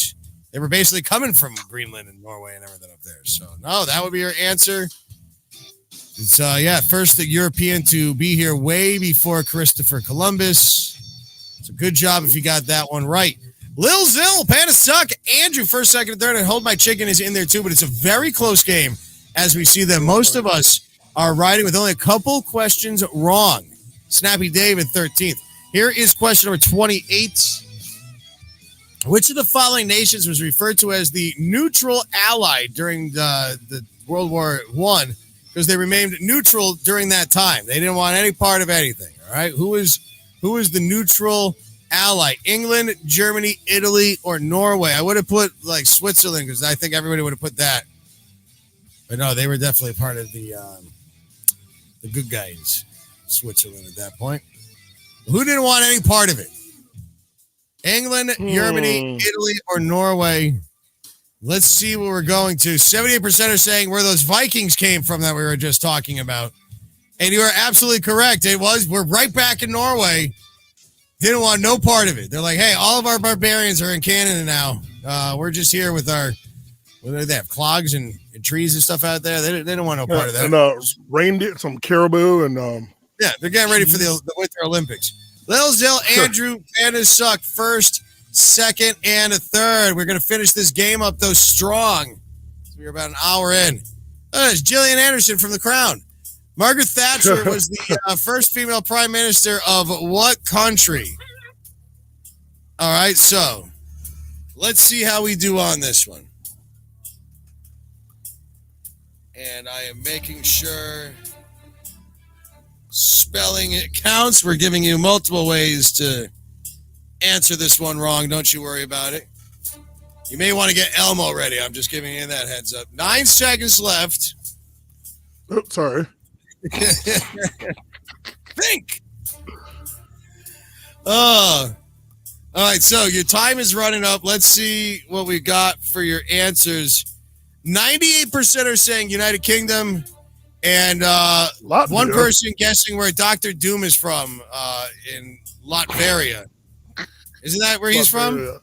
S2: They were basically coming from Greenland and Norway and everything up there. So, no, that would be your answer. It's, first European to be here way before Christopher Columbus. It's a good job if you got that one right. Lil Zill, Panasuck, Andrew, first, second, and third, and Hold My Chicken is in there too, but it's a very close game as we see that most of us are riding with only a couple questions wrong. Snappy Dave at 13th. Here is question number 28. Which of the following nations was referred to as the neutral ally during the World War I? Because they remained neutral during that time. They didn't want any part of anything, all right? Who is the neutral ally? England, Germany, Italy, or Norway? I would have put like Switzerland because I think everybody would have put that. But no, they were definitely part of the good guys, Switzerland at that point. Who didn't want any part of it? England, Germany, Italy, or Norway? Let's see what we're going to. 78% are saying where those Vikings came from that we were just talking about. And you are absolutely correct. We're right back in Norway. Didn't want no part of it. They're like, hey, all of our barbarians are in Canada now. We're just here with our, what do they have, clogs and trees and stuff out there. They don't want no part of that.
S4: And reindeer, some caribou, and
S2: yeah, they're getting ready for the Winter Olympics. Lil Zill, Andrew, Panasuck, first, second, and a third. We're going to finish this game up, though, strong. We're about an hour in. It's Gillian Anderson from The Crown. Margaret Thatcher was the first female prime minister of what country? All right, so let's see how we do on this one. And I am making sure spelling it counts. We're giving you multiple ways to answer this one wrong. Don't you worry about it. You may want to get Elmo ready. I'm just giving you that heads up. 9 seconds left.
S4: Oh, sorry.
S2: Think. All right, so your time is running up. Let's see what we got for your answers. 98% are saying United Kingdom, and one person guessing where Dr. Doom is from in Latveria. Isn't that where he's from?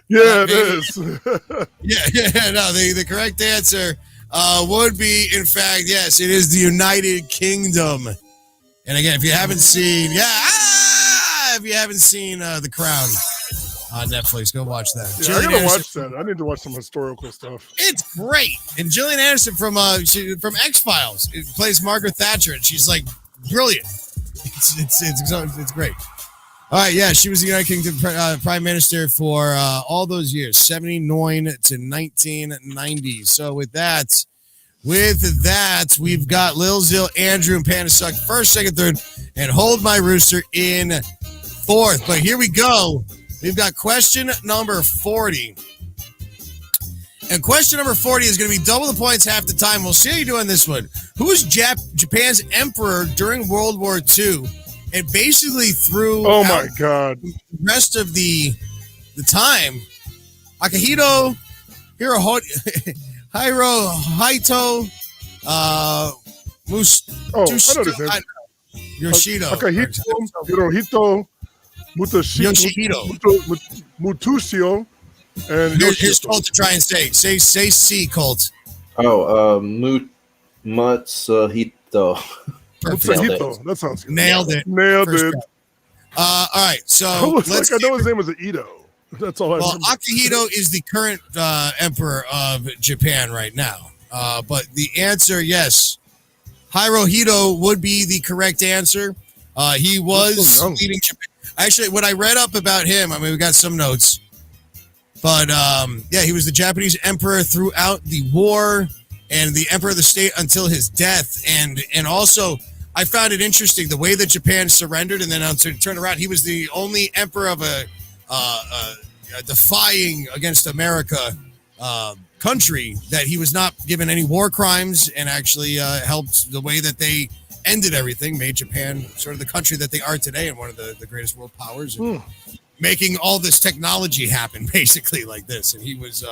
S4: Yeah, it is.
S2: yeah. No, the correct answer would be, in fact, yes, it is the United Kingdom. And again, if you haven't seen, The Crown on Netflix, go watch that.
S4: Yeah, I gotta watch that. I need to watch some historical stuff.
S2: It's great. And Gillian Anderson from X-Files plays Margaret Thatcher, and she's like brilliant. It's great. All right, yeah, she was the United Kingdom Prime Minister for all those years, 79 to 1990. So with that, we've got Lil Zill, Andrew, and Panasuck first, second, third, and Hold My Rooster in fourth. But here we go. We've got question number 40. And question number 40 is going to be double the points half the time. We'll see how you do on this one. Who was Japan's emperor during World War II? And basically through
S4: the
S2: rest of the time, Akihito, Hirohito, Yoshido,
S4: Hirohito, Mutushio, and
S2: here's Colt to try and say C, Colt.
S3: Matsuhito.
S4: Matsuhito. That sounds good.
S2: Nailed it. All right, so
S4: I know his name was Ito. That's all I remember.
S2: Akihito is the current emperor of Japan right now. But the answer, yes, Hirohito would be the correct answer. He was leading Japan. Actually, what I read up about him, I mean, we got some notes. But, he was the Japanese emperor throughout the war and the emperor of the state until his death. And also, I found it interesting, the way that Japan surrendered and then turned around. He was the only emperor of a defying against America country that he was not given any war crimes, and actually helped the way that they ended everything, made Japan sort of the country that they are today and one of the greatest world powers, and making all this technology happen basically like this. And he was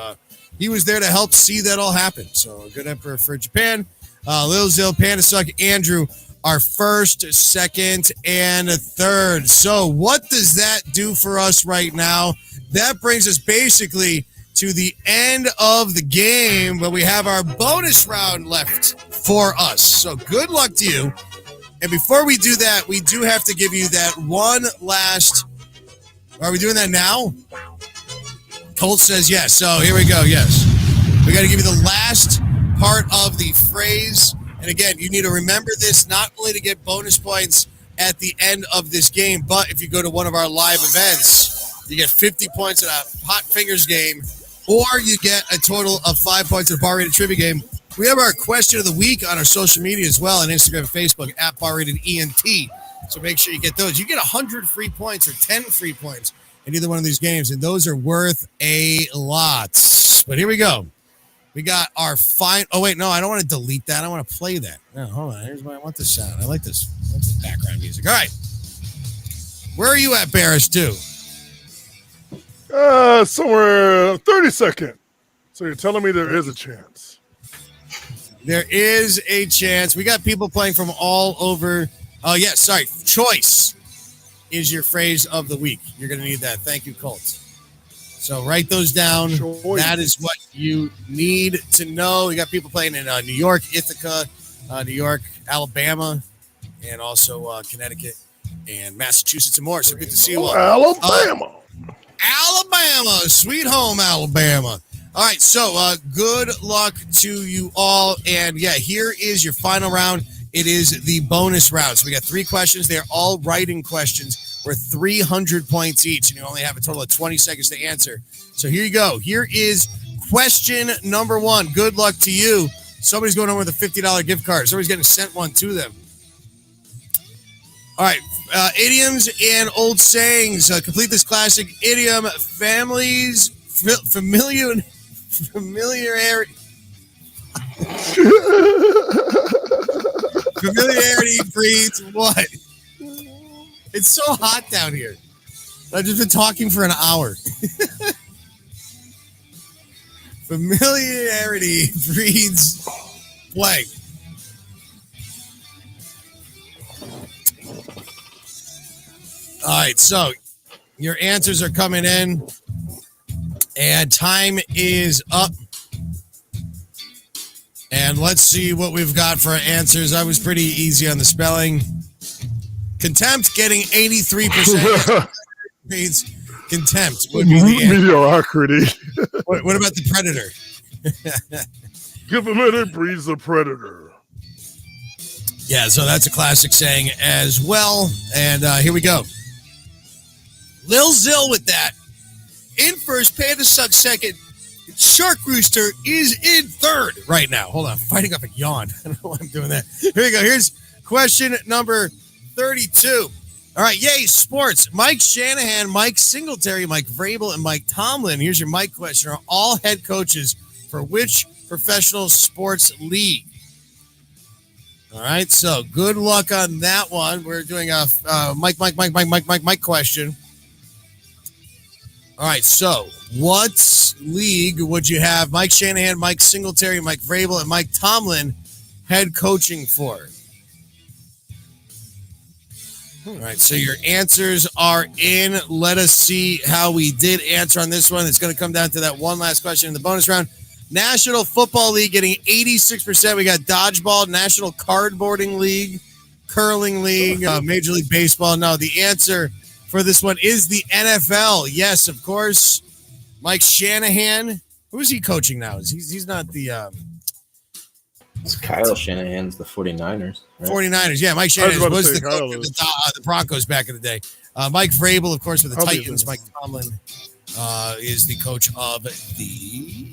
S2: there to help see that all happen. So a good emperor for Japan. Lil Zil, Panasuck, Andrew, our first, second, and a third. So what does that do for us right now? That brings us basically to the end of the game, but we have our bonus round left for us. So good luck to you. And before we do that, we do have to give you that one last... Are we doing that now? Colt says yes. So here we go. Yes. We got to give you the last part of the phrase. And again, you need to remember this not only to get bonus points at the end of this game, but if you go to one of our live events, you get 50 points at a Hot Fingers game, or you get a total of 5 points at a Bar Rated Trivia game. We have our question of the week on our social media as well, on Instagram and Facebook, at Bar Rated ENT. So make sure you get those. You get 100 free points or 10 free points in either one of these games, and those are worth a lot. But here we go. We got our fine. Oh, wait, no, I don't want to delete that. I want to play that. No, hold on. Here's what I want the sound. I like this. I like this background music. All right. Where are you at, Barris, too?
S4: Somewhere 32nd. So you're telling me there is a chance.
S2: There is a chance. We got people playing from all over. Oh, yes. Sorry. Choice is your phrase of the week. You're going to need that. Thank you, Colt. So write those down. Choice. That is what you need to know. We got people playing in New York, Ithaca, New York, Alabama, and also Connecticut and Massachusetts and more. So good to see you all.
S4: Alabama.
S2: Alabama. Sweet home, Alabama. All right. So good luck to you all. And, yeah, here is your final round. It is the bonus round. So we got 3 questions. They're all writing questions. We're 300 points each, and you only have a total of 20 seconds to answer. So here you go. Here is question number 1. Good luck to you. Somebody's going home with a $50 gift card. Somebody's getting sent one to them. All right. Idioms and old sayings. Complete this classic idiom. Familiarity. Familiarity breeds what? It's so hot down here. I've just been talking for an hour. Familiarity breeds blank. All right, so your answers are coming in, and time is up. And let's see what we've got for our answers. I was pretty easy on the spelling. Contempt, getting 83%. Means contempt would be the answer.
S4: Mediocrity.
S2: What about the predator?
S4: Give a minute, breeds the predator.
S2: Yeah, so that's a classic saying as well. And here we go. Lil Zil with that. In first, Panda Suck second. Shark Rooster is in third right now. Hold on, fighting up a yawn. I don't know why I'm doing that. Here we go. Here's question number 32. All right, yay, sports. Mike Shanahan, Mike Singletary, Mike Vrabel, and Mike Tomlin. Here's your Mike question. Are all head coaches for which professional sports league? All right, so good luck on that one. We're doing a Mike question. All right, so what league would you have Mike Shanahan, Mike Singletary, Mike Vrabel, and Mike Tomlin head coaching for? All right, so your answers are in. Let us see how we did answer on this one. It's going to come down to that one last question in the bonus round. National Football League getting 86%. We got Dodgeball, National Cardboarding League, Curling League, Major League Baseball. No, the answer for this one is the NFL. Yes, of course. Mike Shanahan. Who is he coaching now? He's not the
S3: It's Kyle Shanahan's the 49ers. Right?
S2: 49ers. Yeah, Mike Shanahan was the
S4: Kyle
S2: coach of the Broncos back in the day. Mike Vrabel, of course, with the Titans. Mike Tomlin is the coach of the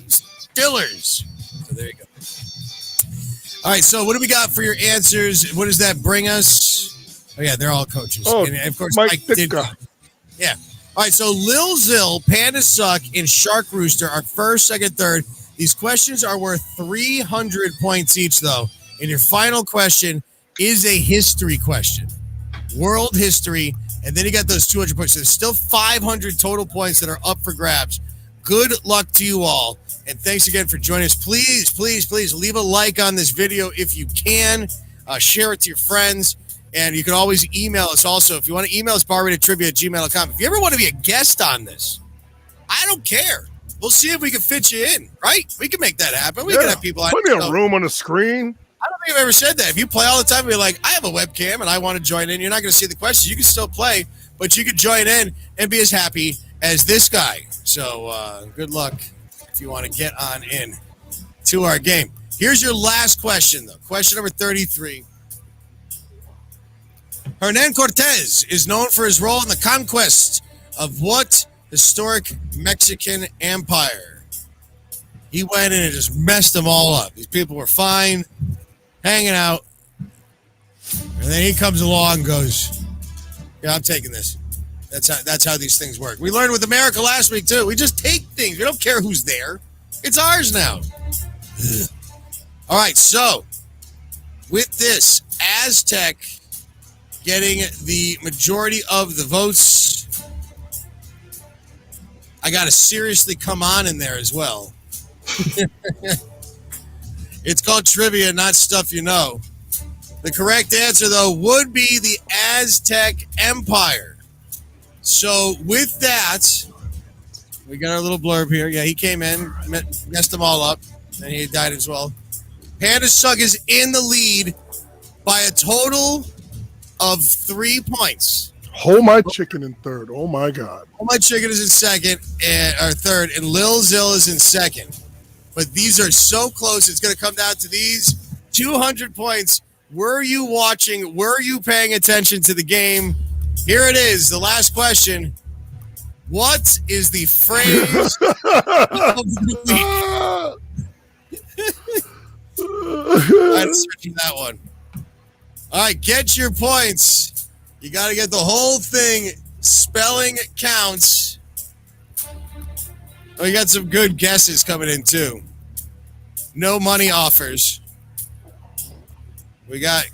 S2: Steelers. So there you go. All right, so what do we got for your answers? What does that bring us? Oh, yeah, they're all coaches.
S4: Oh,
S2: and of course,
S4: Mike
S2: did. Yeah. All right, so Lil Zill, Panda Suck, and Shark Rooster are first, second, third. These questions are worth 300 points each, though. And your final question is a history question, world history. And then you got those 200 points. So there's still 500 total points that are up for grabs. Good luck to you all. And thanks again for joining us. Please, please, please leave a like on this video if you can. Share it to your friends. And you can always email us also. If you want to email us, barratedtrivia@gmail.com. If you ever want to be a guest on this, I don't care. We'll see if we can fit you in, right? We can make that happen. We can have people.
S4: Put me a room on the screen.
S2: I don't think I've ever said that. If you play all the time, you're like, I have a webcam and I want to join in. You're not going to see the questions. You can still play, but you can join in and be as happy as this guy. So good luck if you want to get on in to our game. Here's your last question, though. Question number 33. Hernan Cortez is known for his role in the conquest of what historic Mexican empire? He went in and just messed them all up. These people were fine, hanging out. And then he comes along and goes, yeah, I'm taking this. That's how these things work. We learned with America last week, too. We just take things. We don't care who's there. It's ours now. Ugh. All right, so with this, Aztec getting the majority of the votes, I got to seriously come on in there as well. It's called trivia, not stuff you know. The correct answer, though, would be the Aztec Empire. So with that, we got our little blurb here. Yeah, he came in, messed them all up, and he died as well. Panda Suck is in the lead by a total of 3 points.
S4: Hold my chicken in third. Oh my God.
S2: Hold my chicken is in second or third, and Lil Zill is in second. But these are so close. It's going to come down to these 200 points. Were you watching? Were you paying attention to the game? Here it is. The last question. What is the phrase of the week? I'm searching that one. All right, get your points. You got to get the whole thing. Spelling counts. Oh, you got some good guesses coming in, too. No money offers. We got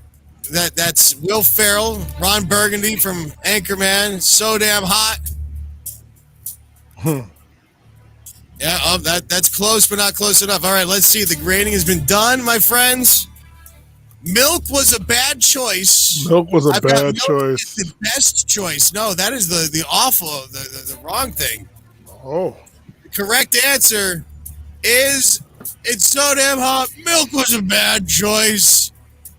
S2: that's Will Ferrell, Ron Burgundy from Anchorman, So Damn Hot. Yeah, that's close, but not close enough. All right, let's see. The grading has been done, my friends. Milk was a bad choice.
S4: Milk was a bad choice.
S2: The best choice. No, that is the awful, the wrong thing.
S4: Oh.
S2: The correct answer is it's So Damn Hot. Milk was a bad choice.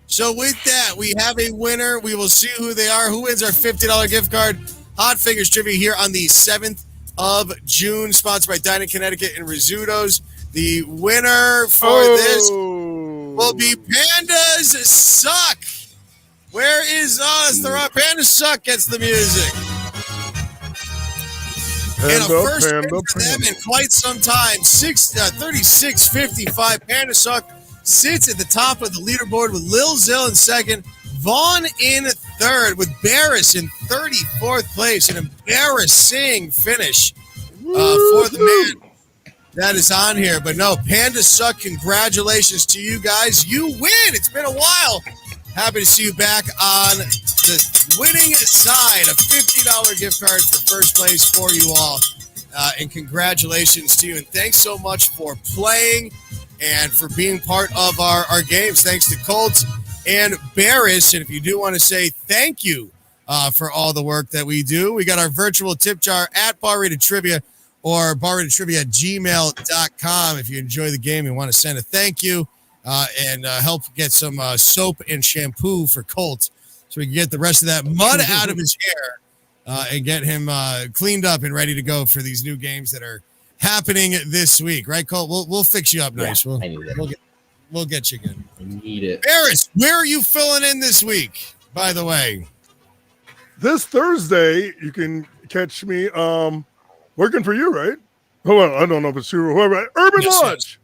S2: So with that, we have a winner. We will see who they are. Who wins our $50 gift card? Hot Fingers Trivia here on the 7th of June, sponsored by Dine-In Connecticut and Rizzuto's. The winner for this will be Pandas Suck. Where is us? The rock Pandas Suck gets the music. And a first win for them in quite some time. 36.55. Panda Suck sits at the top of the leaderboard with Lil Zill in second, Vaughn in third, with Barris in 34th place. An embarrassing finish for the man that is on here. But no, Panda Suck, congratulations to you guys. You win. It's been a while. Happy to see you back on the winning side. A $50 gift card for first place for you all. And congratulations to you. And thanks so much for playing and for being part of our games. Thanks to Colt and Barris. And if you do want to say thank you for all the work that we do, we got our virtual tip jar at Bar Rated Trivia or barratedtrivia@gmail.com. If you enjoy the game and want to send a thank you and help get some soap and shampoo for Colt so we can get the rest of that mud out of his hair and get him cleaned up and ready to go for these new games that are happening this week. Right, Colt? We'll fix you up nice.
S3: Yeah,
S2: We'll We'll get you good.
S3: I need it.
S2: Eris, where are you filling in this week, by the way?
S4: This Thursday, you can catch me working for you, right? Hold on, I don't know if it's you or whoever. Urban Lodge.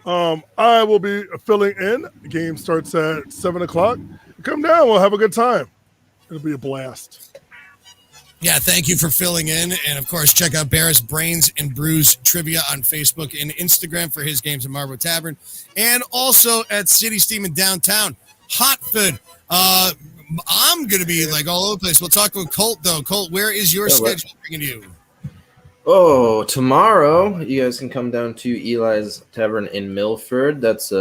S4: Yes. I will be filling in. The game starts at 7 o'clock. Come down. We'll have a good time. It'll be a blast.
S2: Yeah, thank you for filling in. And, of course, check out Barris Brains and Brews Trivia on Facebook and Instagram for his games at Marlboro Tavern. And also at City Steam in downtown. Hartford. I'm going to be, all over the place. We'll talk with Colt, though. Colt, where is your schedule bringing you?
S3: Oh, tomorrow, you guys can come down to Eli's Tavern in Milford. That's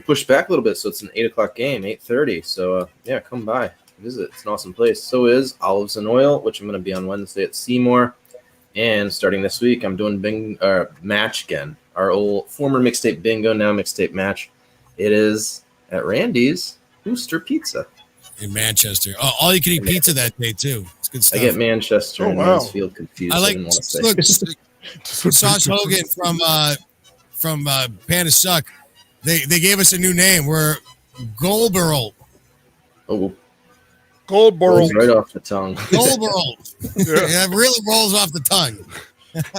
S3: pushed back a little bit, so it's an 8 o'clock game, 8:30. So, come by. Visit. It's an awesome place. So is Olives and Oil, which I'm going to be on Wednesday at Seymour. And starting this week, I'm doing match again. Our old former mixtape bingo, now mixtape match. It is at Randy's Booster Pizza
S2: in Manchester. Oh, all you can eat pizza that day too. It's good stuff.
S3: I get Manchester and Mansfield confused.
S2: I like Sauce Hogan from Panda Suck. They gave us a new name. We're Goldberl.
S3: Oh.
S4: Goldberl.
S3: Right off the tongue.
S2: Goldberl. Yeah, it really rolls off the tongue.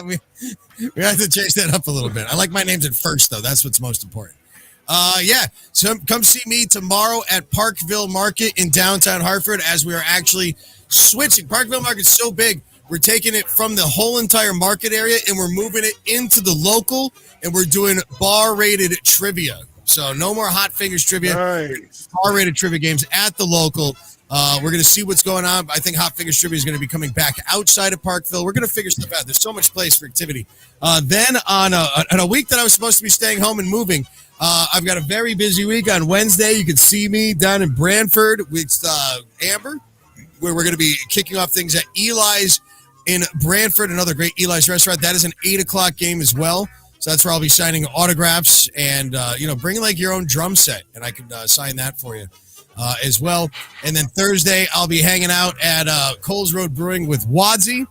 S2: we have to change that up a little bit. I like my names at first, though. That's what's most important. So come see me tomorrow at Parkville Market in downtown Hartford as we are actually switching. Parkville Market's so big, we're taking it from the whole entire market area and we're moving it into the local, and we're doing bar-rated trivia. So no more Hot Fingers trivia.
S4: Nice.
S2: Bar-rated trivia games at the local. We're going to see what's going on. I think Hot Fingers Trivia is going to be coming back outside of Parkville. We're going to figure stuff out. There's so much place for activity. Then on a week that I was supposed to be staying home and moving, I've got a very busy week. On Wednesday, you can see me down in Brantford with Amber, where we're going to be kicking off things at Eli's in Brantford, another great Eli's restaurant. That is an 8 o'clock game as well. So that's where I'll be signing autographs and, bring your own drum set, and I can sign that for you. As well. And then Thursday, I'll be hanging out at Coles Road Brewing with Wadsy.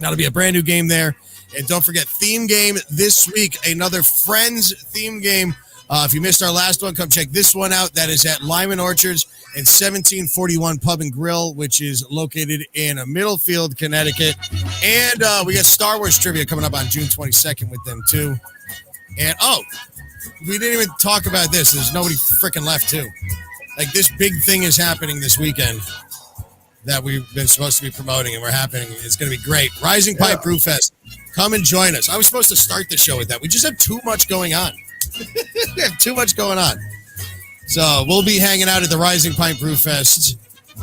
S2: That'll be a brand new game there. And don't forget, theme game this week, another Friends theme game. If you missed our last one, come check this one out. That is at Lyman Orchards and 1741 Pub and Grill, which is located in Middlefield, Connecticut. And we got Star Wars trivia coming up on June 22nd with them, too. And, we didn't even talk about this. There's nobody freaking left, too. This big thing is happening this weekend that we've been supposed to be promoting, and we're happening. It's going to be great. Rising Pipe Brew Fest. Come and join us. I was supposed to start the show with that. We just have too much going on. We have too much going on. So we'll be hanging out at the Rising Pipe Brew Fest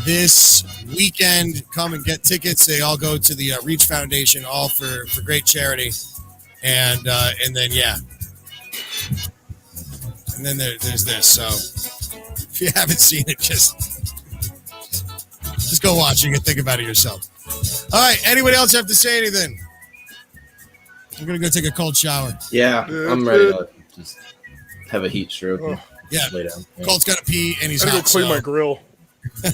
S2: this weekend. Come and get tickets. They all go to the Reach Foundation, all for great charity. And then, And then there's this. So if you haven't seen it, just go watch it and think about it yourself. All right. Anybody else have to say anything? I'm going to go take a cold shower.
S3: Yeah, I'm ready to just have a heat stroke.
S2: Yeah.
S3: Lay down.
S2: Colt's got to pee and he's
S4: I
S2: hot.
S4: go clean my grill.
S2: All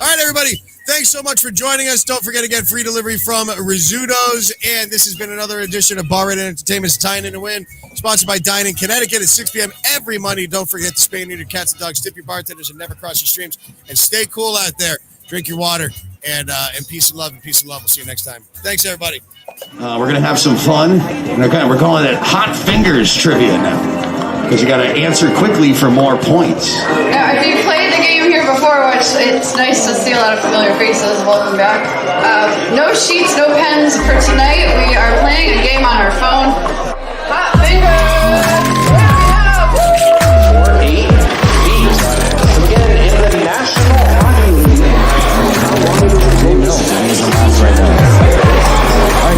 S2: right, everybody. Thanks so much for joining us. Don't forget, again, free delivery from Rizzuto's. And this has been another edition of Bar Rated Entertainment's Dine-In Win, sponsored by Dine-In Connecticut at 6 p.m. every Monday. Don't forget to spay and neuter your cats and dogs, tip your bartenders, and never cross your streams. And stay cool out there. Drink your water. And peace and love. We'll see you next time. Thanks, everybody.
S5: We're going to have some fun. We're calling it Hot Fingers Trivia now, because you got to answer quickly for more points.
S6: Yeah, if you played the game here before, which it's nice to see a lot of familiar faces, welcome back. No sheets, no pens for tonight. We are playing a game on our phone. Hot Fingers!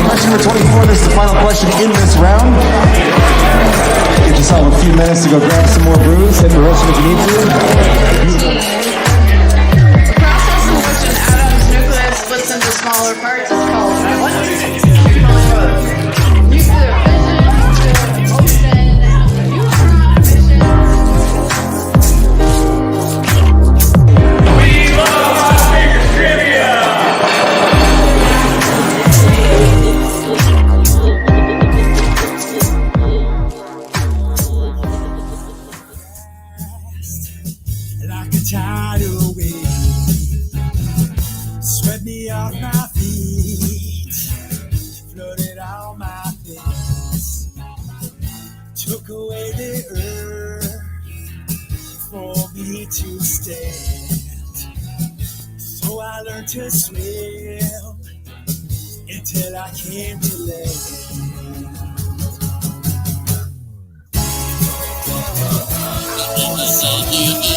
S7: Question number 24, this is the final question in this round. Get yourself a few minutes to go grab some more brews, hit the roasting if you need to.
S6: The process in which an atom's nucleus splits into smaller parts is called what? Nuclear fission, neutron fission.
S8: We love Hot Fingers Trivia!
S1: off my feet, floated on my face, took away the earth for me to stand. So I learned to swim until I came to land. I wanna see you.